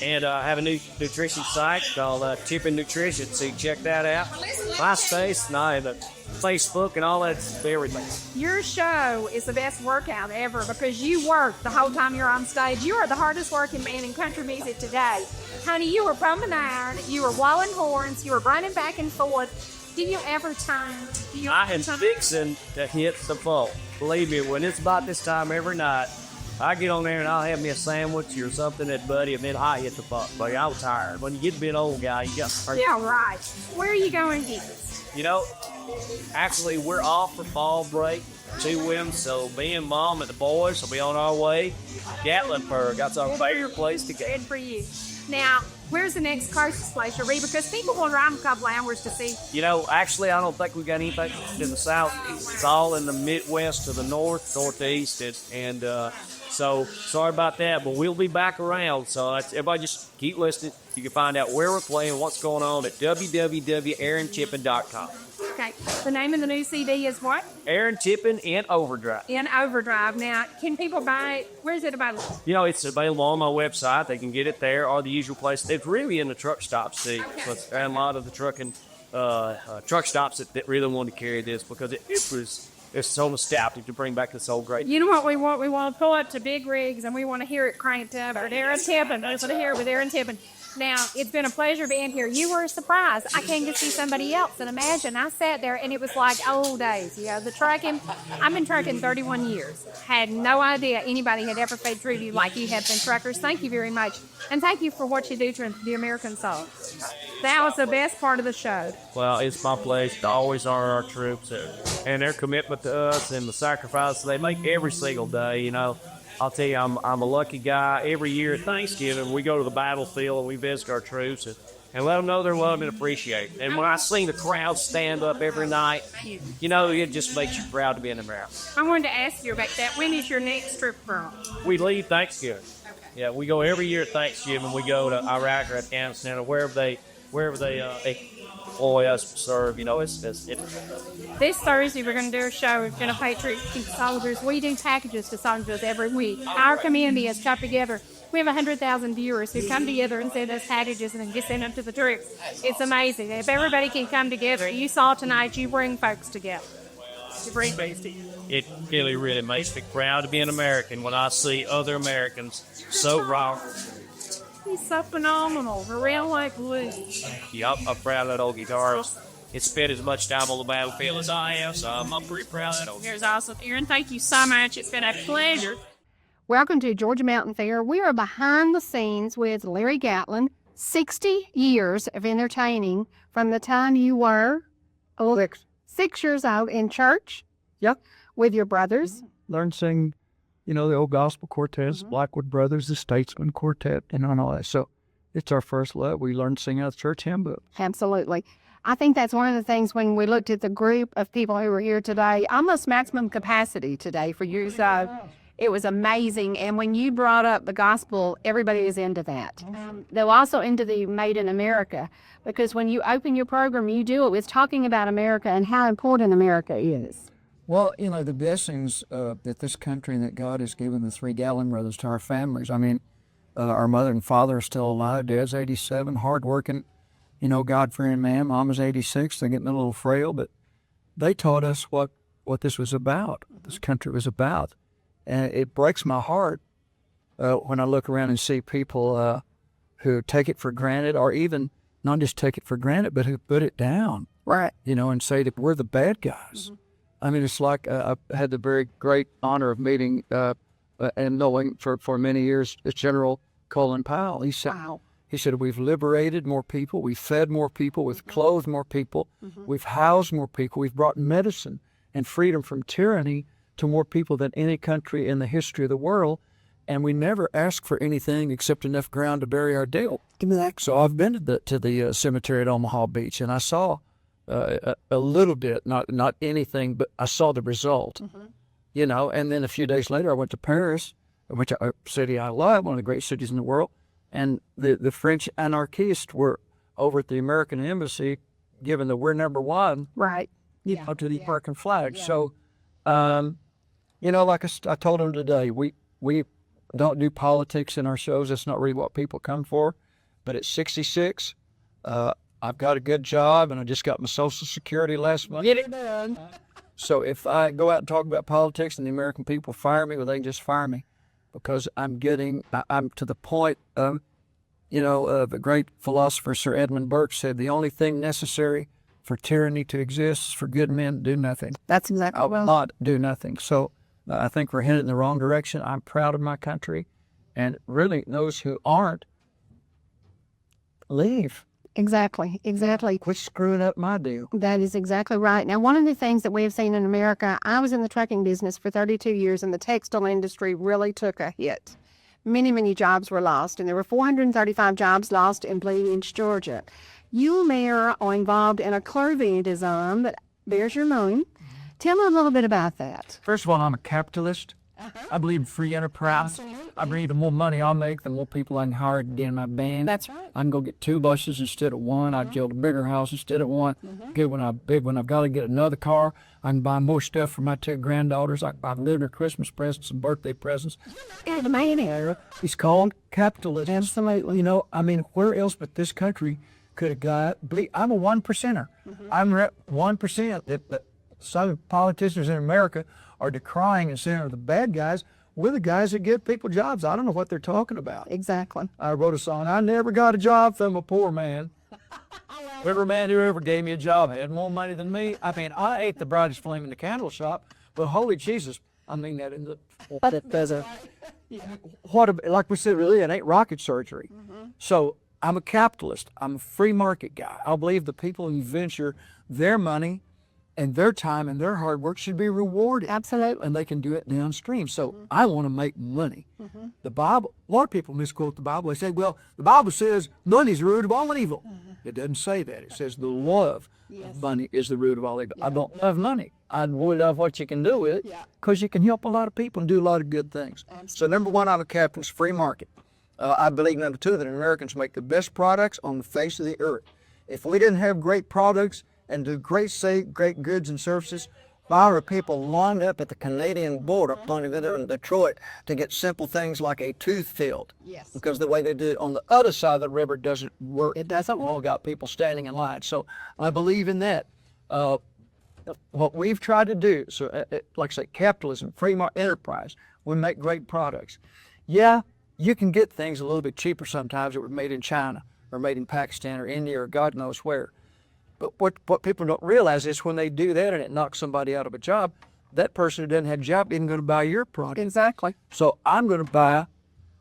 And I have a new nutrition site called Tipping Nutrition. So you can check that out. MySpace, and the Facebook, and all that's everything. Your show is the best workout ever because you work the whole time you're on stage. You are the hardest working man in country music today. Honey, you were pumping iron. You were blowing horns. You were running back and forth. Do you ever time? I am fixing to hit the vault. Believe me, when it's about this time every night, I get on there and I'll have me a sandwich or something at Buddy, and then I hit the vault. But I'm tired. When you get to be an old guy, you got to. Yeah, right. Where are you going to get this? You know, actually, we're off for fall break. 2 weeks, so me and Mom and the boys will be on our way. Gatlinburg, that's our favorite place to go. Good for you. Now, where's the next closest place, Cherie? Because people will drive a couple hours to see. You know, actually, I don't think we've got anything in the south. It's all in the Midwest to the north, northeast, and so sorry about that, but we'll be back around. So everybody just keep listening. You can find out where we're playing, what's going on at www.aaronchipping.com. Okay. The name of the new CD is what? Aaron Tippin in Overdrive. In Overdrive. Now, can people buy it? Where is it available? You know, it's available on my website. They can get it there or the usual place. It's really in the truck stops, see. Okay. And a lot of the truck stops that really want to carry this because it's so nostalgic to bring back this old great. You know what we want? We want to pull up to big rigs and we want to hear it cranked up. Or Aaron Tippin. I want to hear it with Aaron Tippin. Now, it's been a pleasure being here. You were surprised. I came to see somebody else, and imagine I sat there, and it was like old days. You know, the trucking, I've been trucking 31 years. Had no idea anybody had ever paid tribute like you have been truckers. Thank you very much. And thank you for what you do to the American soul. That was the best part of the show. Well, it's my place to always honor our troops and their commitment to us and the sacrifice they make every single day, you know. I'll tell you, I'm a lucky guy. Every year at Thanksgiving, we go to the battlefield and we visit our troops and let them know they're loved and appreciated. And when I see the crowd stand up every night, you know, it just makes you proud to be an American. I wanted to ask you about that. When is your next trip from? We leave Thanksgiving. Yeah, we go every year at Thanksgiving. We go to Iraq or Afghanistan or wherever they employ us to serve. You know, it's This Thursday, we're going to do a show. We're going to pay tribute to soldiers. We do packages to soldiers every week. Our community has come together. We have 100,000 viewers who come together and send us packages and then just send them to the troops. It's amazing. If everybody can come together, you saw tonight, you bring folks together. You bring folks together. It really makes me proud to be an American when I see other Americans so raw. He's so phenomenal. A real like blue. Yup, I'm proud of that old guitar. It spent as much time on the battlefield as I am, so I'm pretty proud of that old guitar. Here's awesome. Aaron, thank you so much. It's been a pleasure. Welcome to Georgia Mountain Fair. We are behind the scenes with Larry Gatlin. 60 years of entertaining from the time you were 6 years old in church. Yep. With your brothers. Learned to sing, you know, the old gospel quartets, Blackwood Brothers, the Statesman Quartet, and all that. So it's our first love. We learned to sing out of the church hymn book. Absolutely. I think that's one of the things when we looked at the group of people who were here today, almost maximum capacity today for you. So it was amazing. And when you brought up the gospel, everybody is into that. They're also into the Made in America, because when you open your program, you do it with talking about America and how important America is. Well, you know, the blessings that this country and that God has given the three Gallon brothers to our families. I mean, our mother and father are still alive. Dad's 87, hardworking, you know, God-fearing man. Mama's 86. They're getting a little frail, but they taught us what this was about, this country was about. And it breaks my heart when I look around and see people who take it for granted, or even not just take it for granted, but who put it down. Right. You know, and say that we're the bad guys. I mean, it's like I had the very great honor of meeting and knowing for many years General Colin Powell. He said, we've liberated more people, we've fed more people, we've clothed more people, we've housed more people, we've brought medicine and freedom from tyranny to more people than any country in the history of the world, and we never asked for anything except enough ground to bury our dead. Give me that. So I've been to the cemetery at Omaha Beach, and I saw a little bit, not anything, but I saw the result. You know, and then a few days later, I went to Paris, which a city I love, one of the great cities in the world, and the French anarchists were over at the American embassy, giving the "We're number one," Right. you know, to the American flag. So, you know, like I told them today, we don't do politics in our shows. That's not really what people come for. But at 66, I've got a good job, and I just got my Social Security last month. Get it done. So if I go out and talk about politics and the American people fire me, well, they can just fire me, because I'm to the point of, you know, the great philosopher Sir Edmund Burke said, the only thing necessary for tyranny to exist is for good men to do nothing. That's exactly I will not do nothing. So I think we're headed in the wrong direction. I'm proud of my country, and really those who aren't, leave. Exactly. Quit screwing up my deal. That is exactly right. Now, one of the things that we have seen in America, I was in the trucking business for 32 years, and the textile industry really took a hit. Many, many jobs were lost, and there were 435 jobs lost in Blue Ridge, Georgia. You, Mayor, are involved in a clothing design that bears your name. Tell me a little bit about that. First of all, I'm a capitalist, I believe in free enterprise. I believe the more money I make, the more people I can hire to get in my band. That's right. I can go get 2 buses instead of 1. I build a bigger house instead of 1. When I've got to get another car, I can buy more stuff for my 2 granddaughters. I can buy their Christmas presents and birthday presents. Yeah, the man era. It's called capitalism. Absolutely. You know, I mean, where else but this country could a guy believe? I'm a 1%er. I'm 1%. That some politicians in America are decrying and saying are the bad guys. We're the guys that give people jobs. I don't know what they're talking about. Exactly. I wrote a song. I never got a job from a poor man. Every man who ever gave me a job had more money than me. I mean, I ate the brightest flame in the candle shop, but holy Jesus, I mean that in the. But it doesn't. Like we said, really, it ain't rocket surgery. So I'm a capitalist. I'm a free market guy. I believe the people who venture their money and their time and their hard work should be rewarded. Absolutely. And they can do it downstream. So I want to make money. The Bible, a lot of people misquote the Bible. They say, well, the Bible says money's the root of all evil. It doesn't say that. It says the love of money is the root of all evil. I don't love money. I really love what you can do with it because you can help a lot of people and do a lot of good things. So number 1, I'm a capitalist, free market. I believe number 2, that Americans make the best products on the face of the earth. If we didn't have great products and do great goods and services, why are people lined up at the Canadian border, in Detroit, to get simple things like a tooth filled? Yes. Because the way they do it on the other side of the river doesn't work. It doesn't. We've all got people standing in line. So I believe in that. What we've tried to do, so like I say, capitalism, free market enterprise, we make great products. Yeah, you can get things a little bit cheaper sometimes that were made in China or made in Pakistan or India or God knows where. But what people don't realize is when they do that and it knocks somebody out of a job, that person who doesn't have a job isn't going to buy your product. Exactly. So I'm going to buy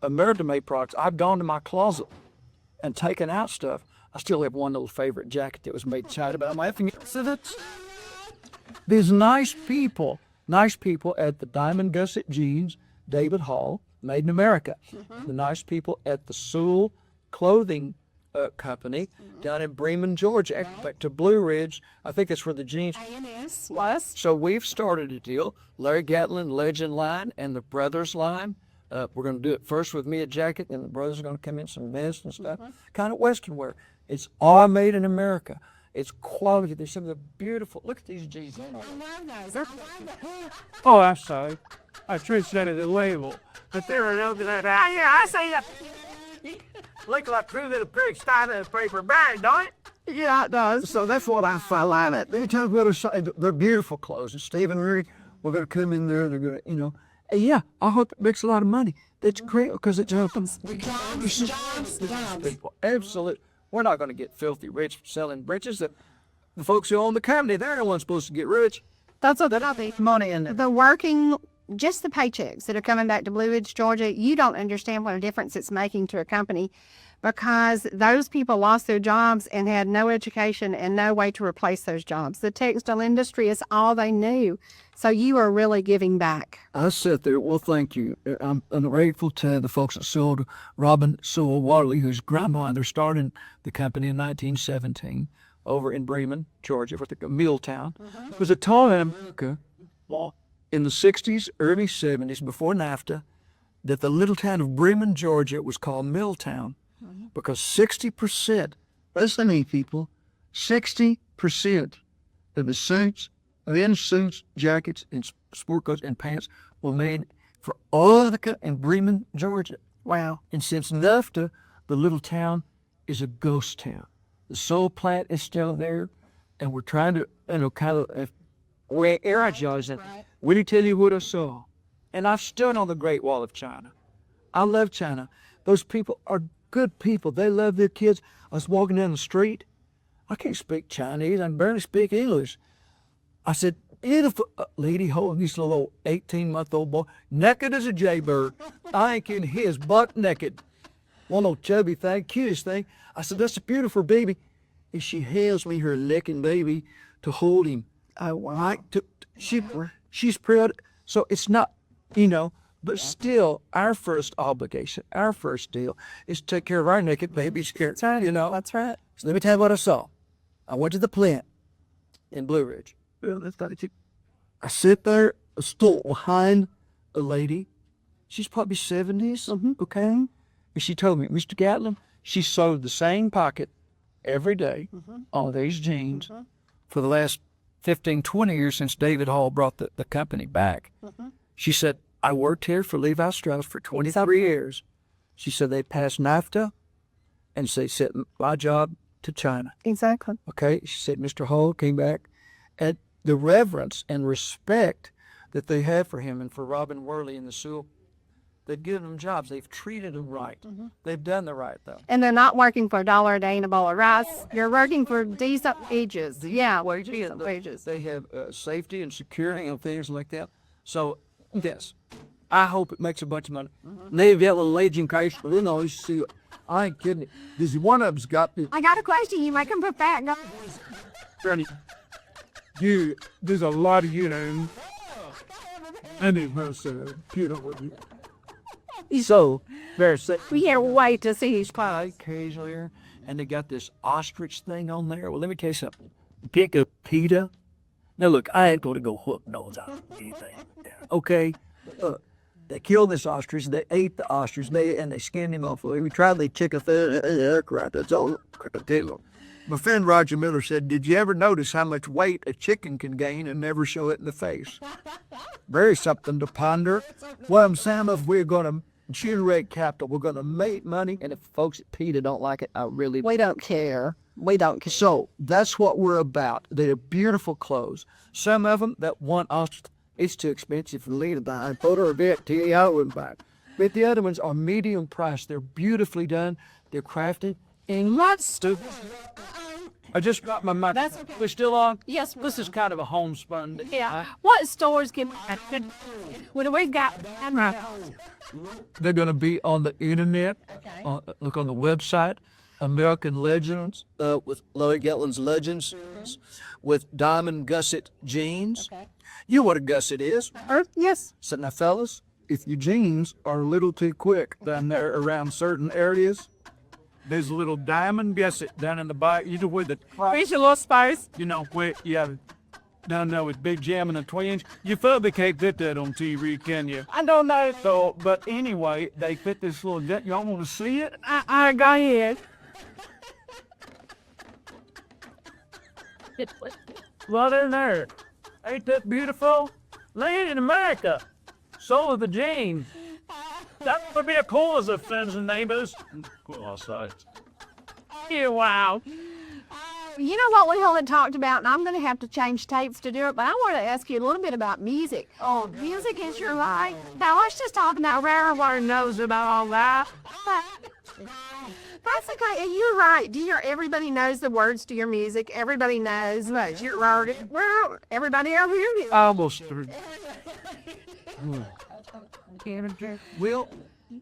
American-made products. I've gone to my closet and taken out stuff. I still have one little favorite jacket that was made in China, but I'm laughing at it. These nice people at the Diamond Gusset Jeans, David Hall, made in America. The nice people at the Sewell Clothing Company down in Bremen, Georgia, back to Blue Ridge. I think that's where the jeans was. So we've started a deal. Larry Gatlin Legend line and the Brothers line. We're going to do it first with me a jacket, and the brothers are going to come in some vests and stuff, kind of Western wear. It's all made in America. It's quality. There's some of the beautiful. Look at these jeans. Oh, I'm sorry. I translated the label. But there are no that. I say that. Look like through the pig style of paper bag, don't it? Yeah, it does. So that's what I find at. Anytime we go to they're beautiful clothes. And Steve and Rick, we're going to come in there. They're going to, and yeah, I hope it makes a lot of money. That's great because it helps them. Absolutely. We're not going to get filthy rich selling breeches. The folks who own the company, they're the ones supposed to get rich. That's what I think. Money in it. The working, just the paychecks that are coming back to Blue Ridge, Georgia, you don't understand what a difference it's making to a company because those people lost their jobs and had no education and no way to replace those jobs. The textile industry is all they knew. So you are really giving back. I sit there, well, thank you. I'm grateful to the folks at Sewell, Robin Sewell Waterley, whose grandma, they're starting the company in 1917 over in Bremen, Georgia, with the Milltown. It was a time in America, in the 60s, early 70s, before NAFTA, that the little town of Bremen, Georgia was called Milltown because 60%, listen to me, people, 60% of the suits, suits, jackets, and sport coats and pants were made for all of the in Bremen, Georgia. Wow. And since NAFTA, the little town is a ghost town. The soul plant is still there, and we're trying to, kind of, where energize it. Will you tell you what I saw? And I've stood on the Great Wall of China. I love China. Those people are good people. They love their kids. I was walking down the street. I can't speak Chinese. I can barely speak English. I said, beautiful lady holding this little 18-month-old boy, naked as a jaybird. I ain't kidding, he is buck naked. One old chubby thing, cutest thing. I said, that's a beautiful baby. And she hands me her licking baby to hold him. She's proud. So it's not, but still, our first obligation, our first deal is to take care of our naked babies. That's right. That's right. So let me tell you what I saw. I went to the plant in Blue Ridge. I sit there, stood behind a lady. She's probably 70s, okay? And she told me, Mr. Gatlin, she sewed the same pocket every day on these jeans for the last 15, 20 years since David Hall brought the company back. She said, I worked here for Levi Strauss for 23 years. She said they passed NAFTA, and they sent my job to China. Exactly. Okay? She said Mr. Hall came back, and the reverence and respect that they have for him and for Robin Worley and the Sewell, they've given them jobs. They've treated them right. They've done the right thing. And they're not working for $1 a day and a bowl of rice. You're working for decent wages. Yeah, decent wages. They have safety and security and things like that. So, yes, I hope it makes a bunch of money. They've got a legend case, you know, you see, I ain't kidding. This one of them's got this. I got a question. You make them for fat guys. There's a lot of you know. And it was beautiful. So, very sick. We can't wait to see his Pie occasionally here, and they got this ostrich thing on there. Well, let me tell you something. Pick a PETA. Now, look, I ain't going to go hook nose out anything. Okay? They killed this ostrich. They ate the ostrich, and they skinned him off. We tried to chicken aircraft. That's all. My friend Roger Miller said, did you ever notice how much weight a chicken can gain and never show it in the face? Very something to ponder. Well, Sam, if we're going to generate capital, we're going to make money. And if folks at PETA don't like it, We don't care. We don't care. So that's what we're about. They're beautiful clothes. Some of them, that one ostrich, it's too expensive for Lee to buy. I put her a bit, I wouldn't buy it. But the other ones are medium priced. They're beautifully done. They're crafted. And lots of... I just got my mic. That's okay. We're still on? Yes. This is kind of a homespun. Yeah. What stores can when we've got They're going to be on the internet. Okay. Look on the website. American Legends with Lloyd Gatlin's Legends with Diamond Gusset jeans. Okay. You know what a gusset is? Yes. So now, fellas, if your jeans are a little too quick down there around certain areas, there's a little diamond gusset down in the back. You know where the... Where's your little space? You know where, yeah, down there with Big Jam and the Twins. You probably can't fit that on TV, can you? I don't know. So, but anyway, they fit this little... Y'all want to see it? I go ahead. What in there? Ain't that beautiful? Land in America. So are the jeans. That would be a cause of friends and neighbors. Yeah, wow. You know what we haven't talked about, and I'm going to have to change tapes to do it, but I want to ask you a little bit about music. Oh, music is your life. Now, let's just talk about everyone knows about all that. That's okay, and you're right, dear. Everybody knows the words to your music. Everybody knows your artist. Well, everybody out here. Almost. Well,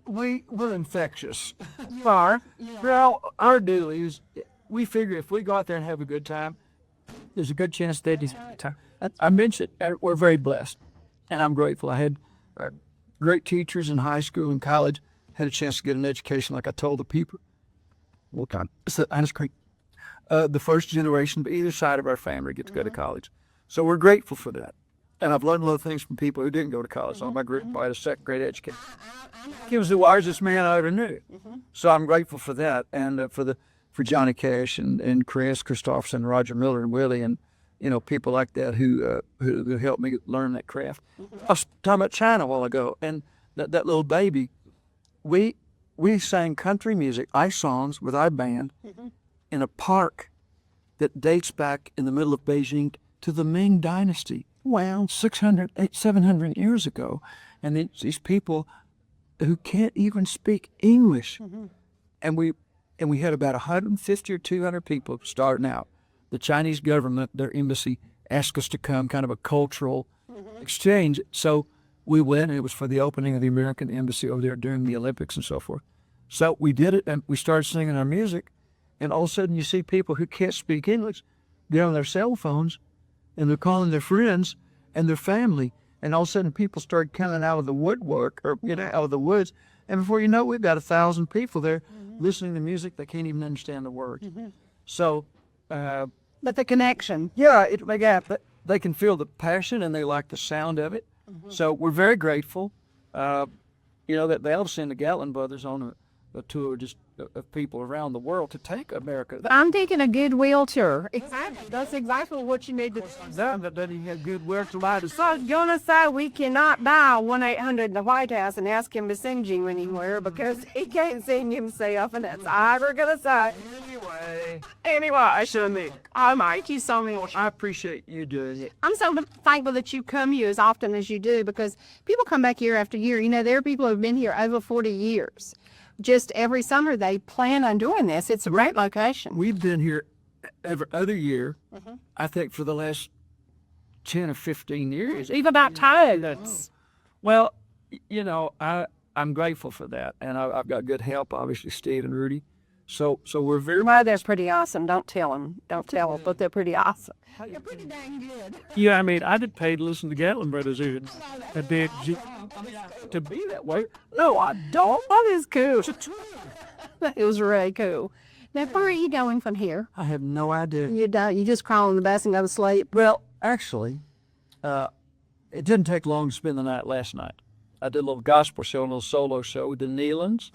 we're infectious. You are. Well, our deal is, we figure if we go out there and have a good time, there's a good chance they'd have a good time. I mentioned we're very blessed, and I'm grateful. I had great teachers in high school and college, had a chance to get an education like I told the people. What kind? So, Annis Creek. The first generation, but either side of our family get to go to college. So we're grateful for that. And I've learned a lot of things from people who didn't go to college. So my group had a second grade education. He was the wisest man I ever knew. So I'm grateful for that, and for Johnny Cash and Chris Christopherson, Roger Miller and Willie, and people like that who helped me learn that craft. I was talking about China a while ago, and that little baby, we sang country music, ice songs with our band in a park that dates back in the middle of Beijing to the Ming Dynasty. Wow, 600, 700 years ago. And these people who can't even speak English. And we had about 150 or 200 people starting out. The Chinese government, their embassy, asked us to come, kind of a cultural exchange. So we went, and it was for the opening of the American embassy over there during the Olympics and so forth. So we did it, and we started singing our music. And all of a sudden you see people who can't speak English get on their cell phones, and they're calling their friends and their family. And all of a sudden people start coming out of the woodwork, or out of the woods. And before you know it, we've got 1,000 people there listening to music. They can't even understand the words. So, but the connection. Yeah, they can feel the passion, and they like the sound of it. So we're very grateful. You know, that they'll send the Gatlin brothers on a tour just of people around the world to take America. I'm taking a goodwill tour. Exactly. That's exactly what you need to do. That he had goodwill to lie to. So I was gonna say we cannot dial 1-800 in the White House and ask him to send you anywhere because he can't send himself, and that's all we're gonna say. Anyway, Sonny, oh, thank you so much. I appreciate you doing it. I'm so thankful that you come here as often as you do because people come back year after year. You know, there are people who have been here over 40 years. Just every summer they plan on doing this. It's a great location. We've been here every other year, I think, for the last 10 or 15 years. Even about toilets. Well, you know, I'm grateful for that, and I've got good help, obviously, Steve and Rudy. So we're very. Well, that's pretty awesome. Don't tell them, but they're pretty awesome. You're pretty dang good. Yeah, I mean, I did pay to listen to Gatlin Brothers even. I did to be that way. No, I don't. That is cool. It was really cool. Now, where are you going from here? I have no idea. You don't. You just crawl in the bus and go to sleep. Well, actually, it didn't take long to spend the night last night. I did a little gospel show, a little solo show with the Nealons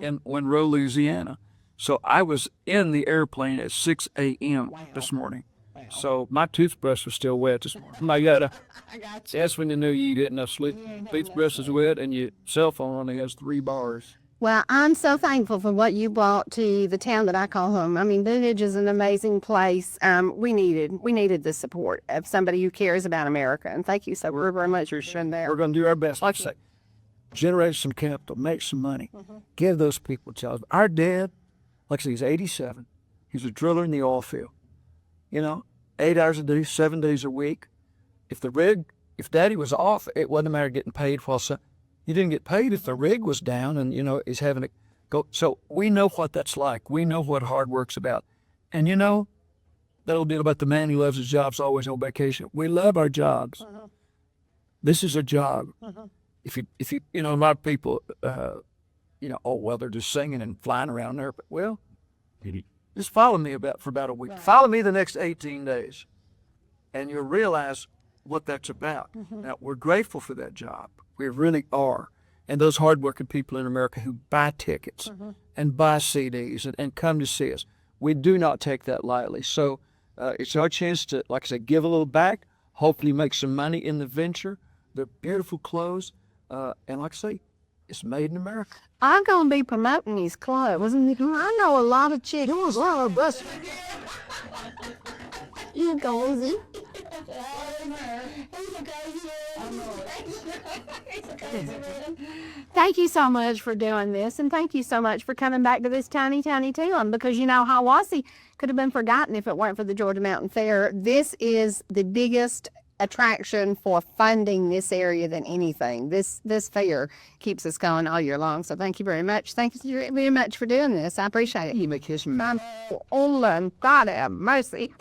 in Monroe, Louisiana. So I was in the airplane at 6 a.m. this morning. So my toothbrush was still wet this morning. My God, that's when you knew you didn't have sleep. Toothbrush is wet and your cell phone only has 3 bars. Well, I'm so thankful for what you brought to the town that I call home. I mean, Vintage is an amazing place. We needed the support of somebody who cares about America. And thank you so very much for sharing that. We're going to do our best. Like I say, generate some capital, make some money, give those people jobs. Our dad, like I say, he's 87. He's a driller in the oil field. You know, 8 hours a day, 7 days a week. If Daddy was off, it wasn't a matter of getting paid while you didn't get paid if the rig was down and, you know, is having to go. So we know what that's like. We know what hard work's about. And, you know, that old deal about the man who loves his job's always on vacation. We love our jobs. This is a job. If you know, a lot of people, you know, oh, well, they're just singing and flying around there. But, well, just follow me for about a week. Right. Follow me the next 18 days, and you'll realize what that's about. Now, we're grateful for that job. We really are. And those hardworking people in America who buy tickets and buy CDs and come to see us, we do not take that lightly. So it's our chance to, like I said, give a little back, hopefully make some money in the venture. They're beautiful clothes. And like I say, it's made in America. I'm going to be promoting these clothes. I know a lot of chicks. There was a lot of us. You goes. Thank you so much for doing this, and thank you so much for coming back to this tiny, tiny town, because, you know, Hiawassee could have been forgotten if it weren't for the Georgia Mountain Fair. This is the biggest attraction for funding this area than anything. This fair keeps us going all year long, so thank you very much. Thank you very much for doing this. I appreciate it. You may kiss me. Oh, God have mercy.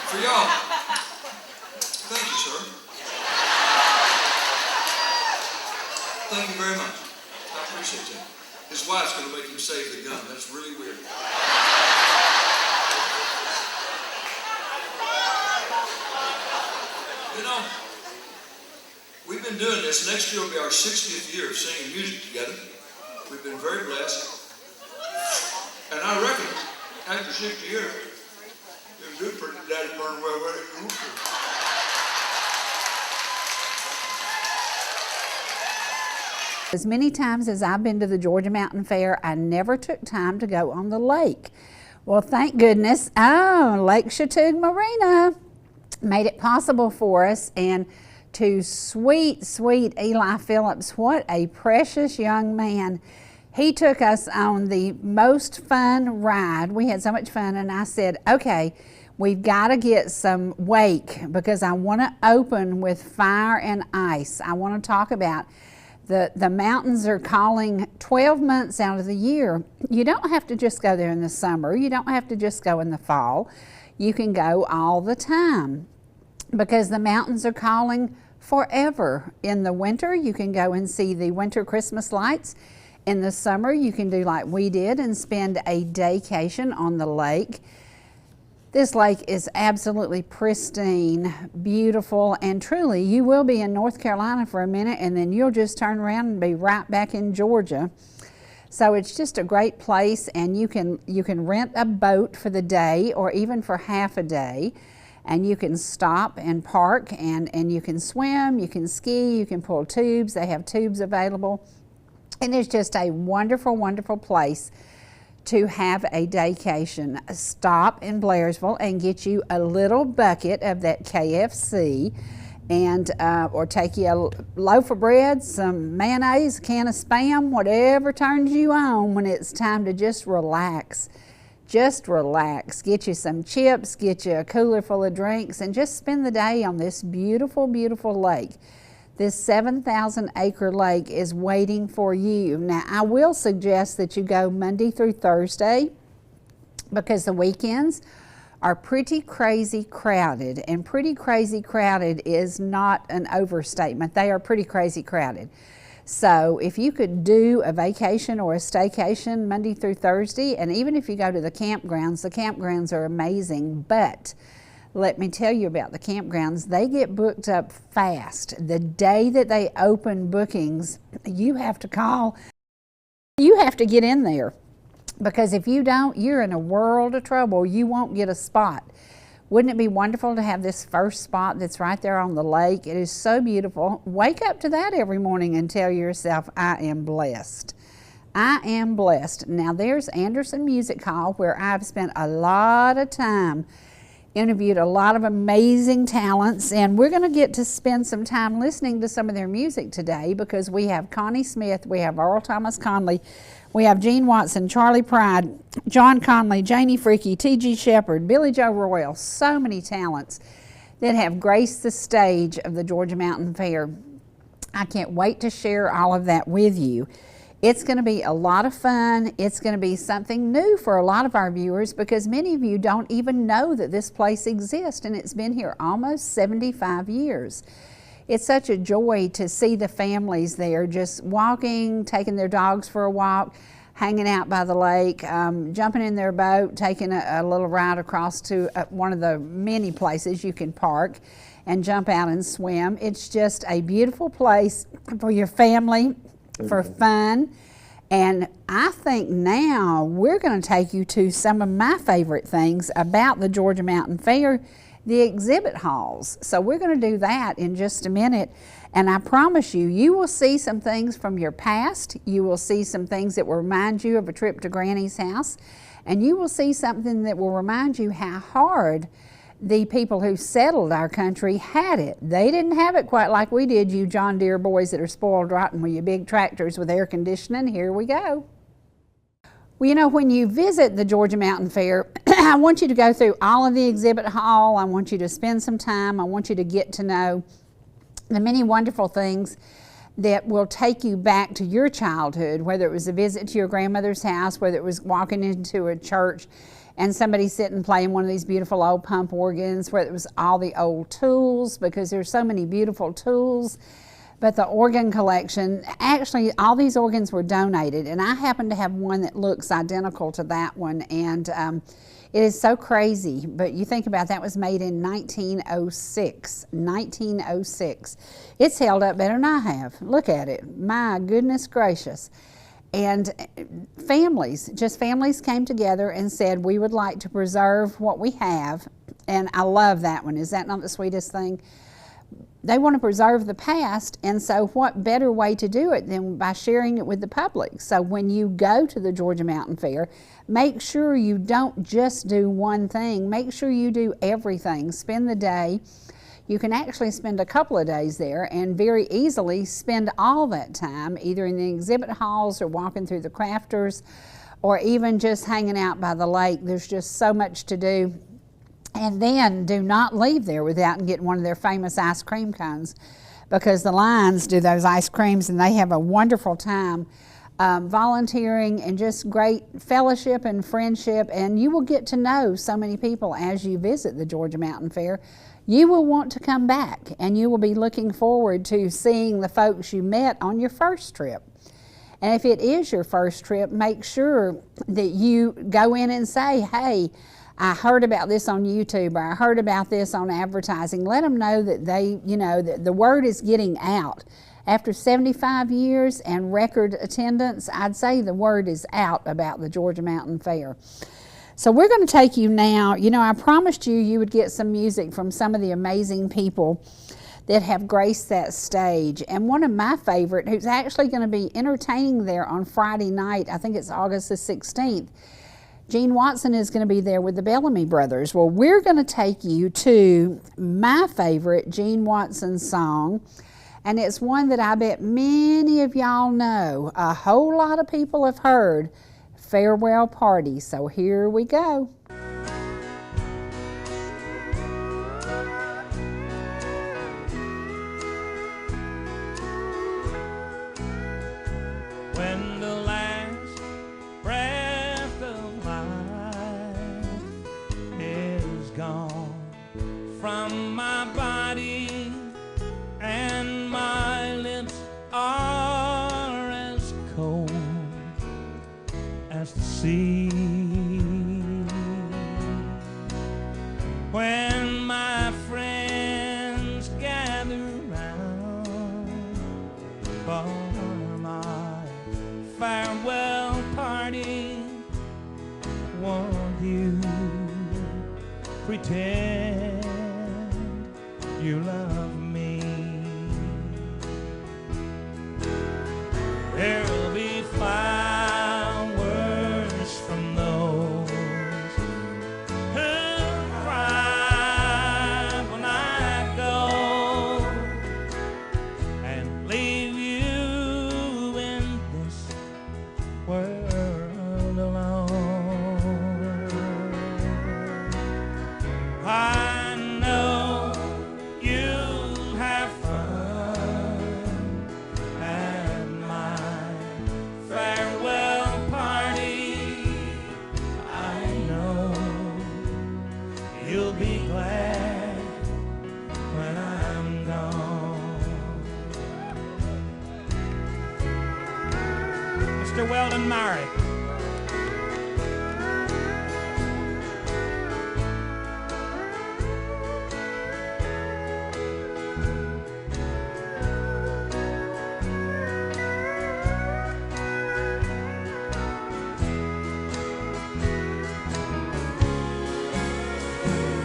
For y'all. Thank you, sir. Thank you very much. I appreciate that. His wife's going to make him save the gun. That's really weird. You know, we've been doing this. Next year will be our 60th year of singing music together. We've been very blessed. And I reckon after 60 years, you'll do pretty daddy burn well where you want to. As many times as I've been to the Georgia Mountain Fair, I never took time to go on the lake. Well, thank goodness, Lake Chateau Marina made it possible for us. And to sweet, sweet Eli Phillips, what a precious young man. He took us on the most fun ride. We had so much fun, and I said, okay, we've got to get some wake because I want to open with fire and ice. I want to talk about the mountains are calling 12 months out of the year. You don't have to just go there in the summer. You don't have to just go in the fall. You can go all the time because the mountains are calling forever. In the winter, you can go and see the winter Christmas lights. In the summer, you can do like we did and spend a daycation on the lake. This lake is absolutely pristine, beautiful, and truly you will be in North Carolina for a minute and then you'll just turn around and be right back in Georgia. So it's just a great place, and you can rent a boat for the day or even for half a day, and you can stop and park and you can swim, you can ski, you can pull tubes. They have tubes available, and it's just a wonderful, wonderful place to have a daycation. Stop in Blairsville and get you a little bucket of that KFC, and or take you a loaf of bread, some mayonnaise, a can of Spam, whatever turns you on when it's time to just relax. Just relax. Get you some chips, get you a cooler full of drinks, and just spend the day on this beautiful, beautiful lake. This 7,000-acre lake is waiting for you. Now, I will suggest that you go Monday through Thursday because the weekends are pretty crazy crowded, and pretty crazy crowded is not an overstatement. They are pretty crazy crowded. So if you could do a vacation or a staycation Monday through Thursday, and even if you go to the campgrounds are amazing, but let me tell you about the campgrounds. They get booked up fast. The day that they open bookings, you have to call. You have to get in there, because if you don't, you're in a world of trouble. You won't get a spot. Wouldn't it be wonderful to have this first spot that's right there on the lake? It is so beautiful. Wake up to that every morning and tell yourself, I am blessed. I am blessed. Now there's Anderson Music Hall, where I've spent a lot of time, interviewed a lot of amazing talents, and we're going to get to spend some time listening to some of their music today, because we have Connie Smith, we have Earl Thomas Conley, we have Gene Watson, Charlie Pride, John Conley, Janie Freaky, T.G. Shepherd, Billy Joe Royal, so many talents that have graced the stage of the Georgia Mountain Fair. I can't wait to share all of that with you. It's going to be a lot of fun. It's going to be something new for a lot of our viewers, because many of you don't even know that this place exists, and it's been here almost 75 years. It's such a joy to see the families there just walking, taking their dogs for a walk, hanging out by the lake, jumping in their boat, taking a little ride across to one of the many places you can park and jump out and swim. It's just a beautiful place for your family, for fun. And I think now we're going to take you to some of my favorite things about the Georgia Mountain Fair, the exhibit halls. So we're going to do that in just a minute. And I promise you, you will see some things from your past. You will see some things that will remind you of a trip to Granny's house. And you will see something that will remind you how hard the people who settled our country had it. They didn't have it quite like we did, you John Deere boys that are spoiled rotten with your big tractors with air conditioning. Here we go. Well, you know, when you visit the Georgia Mountain Fair, I want you to go through all of the exhibit hall. I want you to spend some time. I want you to get to know the many wonderful things that will take you back to your childhood, whether it was a visit to your grandmother's house, whether it was walking into a church and somebody sitting playing one of these beautiful old pump organs where it was all the old tools, because there's so many beautiful tools. But the organ collection, actually all these organs were donated, and I happen to have one that looks identical to that one, and it is so crazy. But you think about that, was made in 1906. 1906. It's held up better than I have. Look at it. My goodness gracious. And families came together and said, we would like to preserve what we have. And I love that one. Is that not the sweetest thing? They want to preserve the past, and so what better way to do it than by sharing it with the public? So when you go to the Georgia Mountain Fair, make sure you don't just do one thing. Make sure you do everything. Spend the day. You can actually spend a couple of days there and very easily spend all that time either in the exhibit halls or walking through the crafters or even just hanging out by the lake. There's just so much to do. And then do not leave there without getting one of their famous ice cream cones, because the Lions do those ice creams and they have a wonderful time volunteering and just great fellowship and friendship. And you will get to know so many people as you visit the Georgia Mountain Fair. You will want to come back, and you will be looking forward to seeing the folks you met on your first trip. And if it is your first trip, make sure that you go in and say, hey, I heard about this on YouTube, or I heard about this on advertising. Let them know that that the word is getting out. After 75 years and record attendance, I'd say the word is out about the Georgia Mountain Fair. So we're going to take you now. I promised you would get some music from some of the amazing people that have graced that stage. And one of my favorite, who's actually going to be entertaining there on Friday night, I think it's August the 16th, Gene Watson is going to be there with the Bellamy Brothers. Well, we're going to take you to my favorite Gene Watson song, and it's one that I bet many of y'all know. A whole lot of people have heard, Farewell Party. So here we go. When the last breath of life is gone from my body and my lips are as cold as the sea, when my friends gather round for my farewell party, won't you pretend you love me? There'll be flowers from those who cry when I go and leave you in this world alone. I know you'll have fun at my farewell party. I know you'll be glad when I'm gone. Mr. Weldon Murray.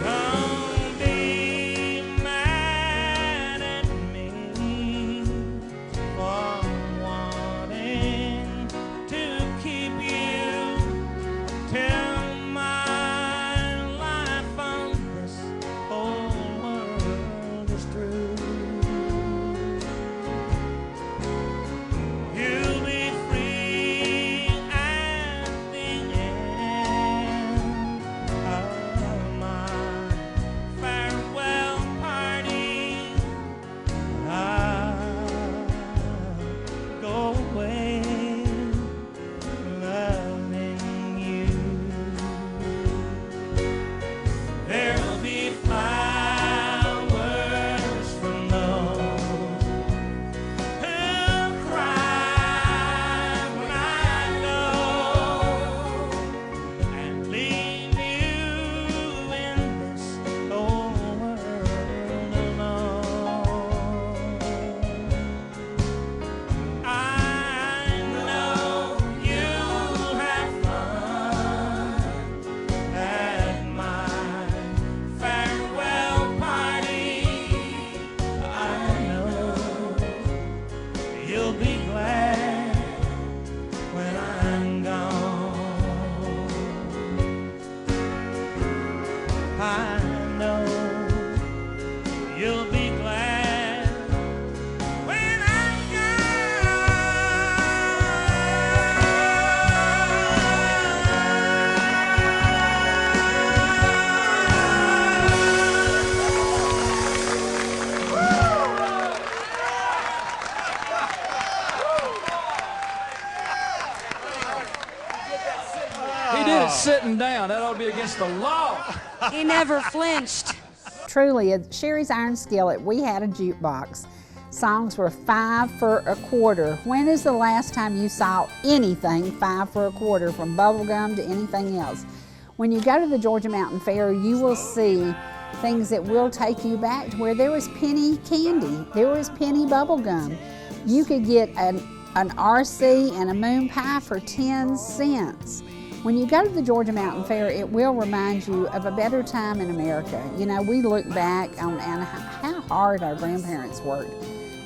Don't be mad at me for wanting to keep I know you'll be glad when I'm He did it sitting down. That ought to be against the law. He never flinched. Truly, at Cherie's Iron Skillet, we had a jukebox. Songs were 5 for a quarter. When is the last time you saw anything 5 for a quarter, from bubblegum to anything else? When you go to the Georgia Mountain Fair, you will see things that will take you back to where there was penny candy, there was penny bubblegum. You could get an RC and a moon pie for 10 cents. When you go to the Georgia Mountain Fair, it will remind you of a better time in America. You know, we look back on how hard our grandparents worked,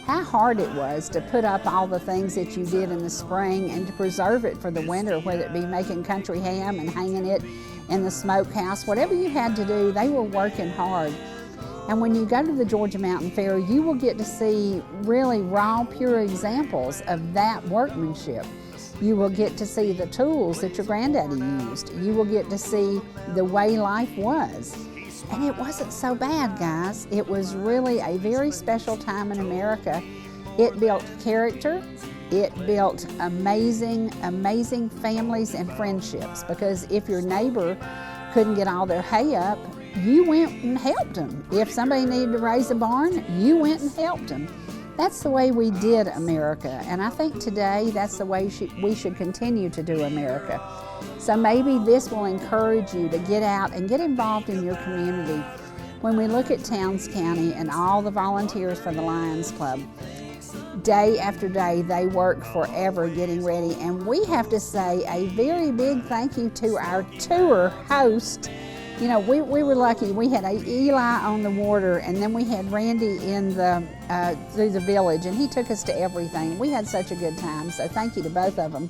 how hard it was to put up all the things that you did in the spring and to preserve it for the winter, whether it be making country ham and hanging it in the smokehouse. Whatever you had to do, they were working hard. And when you go to the Georgia Mountain Fair, you will get to see really raw, pure examples of that workmanship. You will get to see the tools that your granddaddy used. You will get to see the way life was. And it wasn't so bad, guys. It was really a very special time in America. It built character. It built amazing, amazing families and friendships, because if your neighbor couldn't get all their hay up, you went and helped them. If somebody needed to raise a barn, you went and helped them. That's the way we did America, and I think today that's the way we should continue to do America. So maybe this will encourage you to get out and get involved in your community. When we look at Towns County and all the volunteers for the Lions Club, day after day they work forever getting ready, and we have to say a very big thank you to our tour host. You know, we were lucky. We had Eli on the water, and then we had Randy in through the village, and he took us to everything. We had such a good time, so thank you to both of them.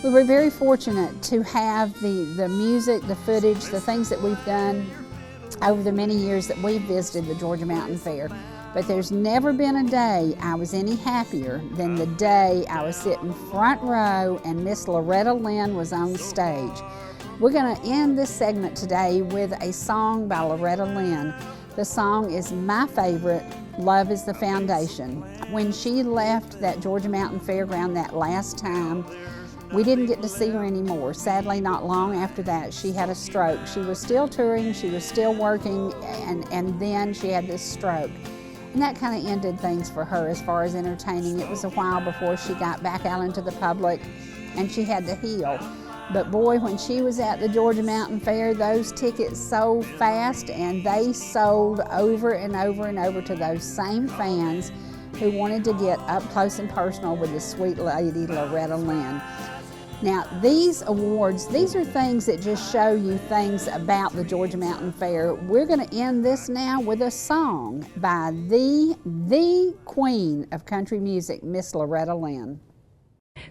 We were very fortunate to have the music, the footage, the things that we've done over the many years that we've visited the Georgia Mountain Fair. But there's never been a day I was any happier than the day I was sitting front row and Miss Loretta Lynn was on stage. We're going to end this segment today with a song by Loretta Lynn. The song is my favorite, Love is the Foundation. When she left that Georgia Mountain Fairground that last time, we didn't get to see her anymore. Sadly, not long after that, she had a stroke. She was still touring, she was still working, and then she had this stroke. And that kind of ended things for her as far as entertaining. It was a while before she got back out into the public, and she had to heal. But boy, when she was at the Georgia Mountain Fair, those tickets sold fast, and they sold over and over and over to those same fans who wanted to get up close and personal with the sweet lady Loretta Lynn. Now, these awards, these are things that just show you things about the Georgia Mountain Fair. We're going to end this now with a song by the queen of country music, Miss Loretta Lynn.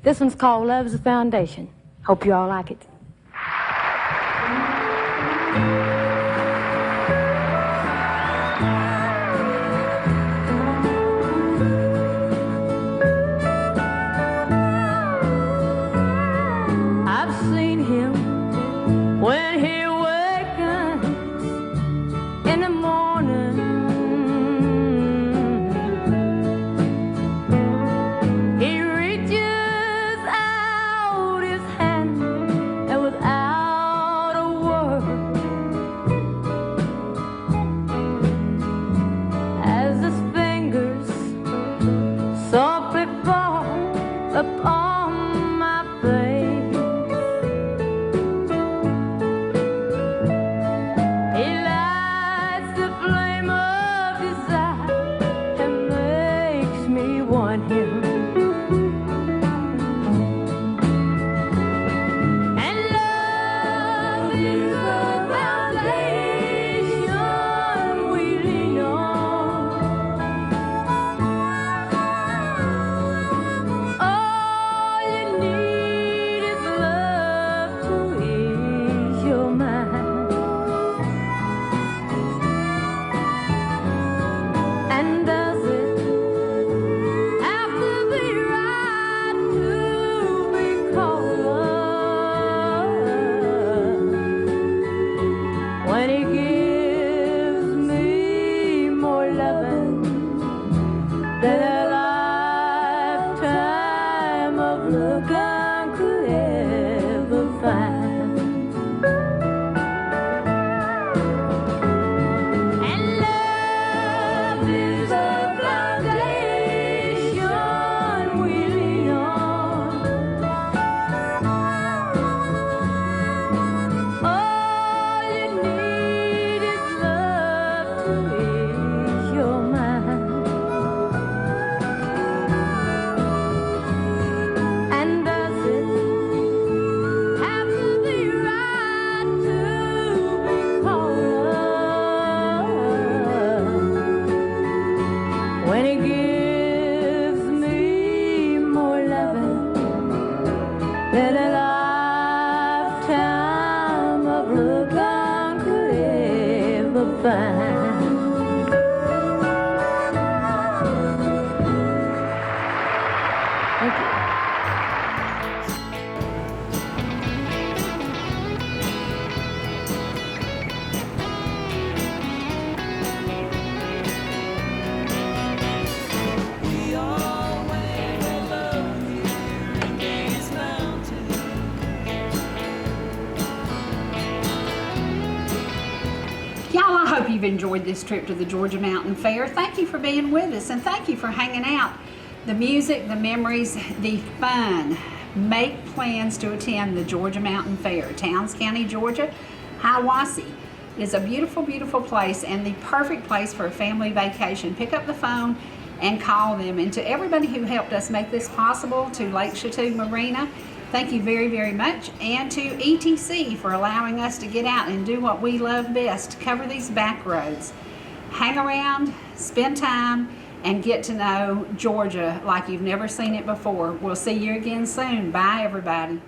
This one's called Love is a Foundation. Hope you all like it. I've seen him when he wakens in the morning. He reaches out his hand fine. Thank you. Y'all, I hope you've enjoyed this trip to the Georgia Mountain Fair. Thank you for being with us, and thank you for hanging out. The music, the memories, the fun. Make plans to attend the Georgia Mountain Fair. Towns County, Georgia. Hiawassee is a beautiful, beautiful place and the perfect place for a family vacation. Pick up the phone and call them. And to everybody who helped us make this possible, to Lake Chateau Marina, thank you very, very much. And to ETC for allowing us to get out and do what we love best, cover these back roads. Hang around, spend time, and get to know Georgia like you've never seen it before. We'll see you again soon. Bye, everybody.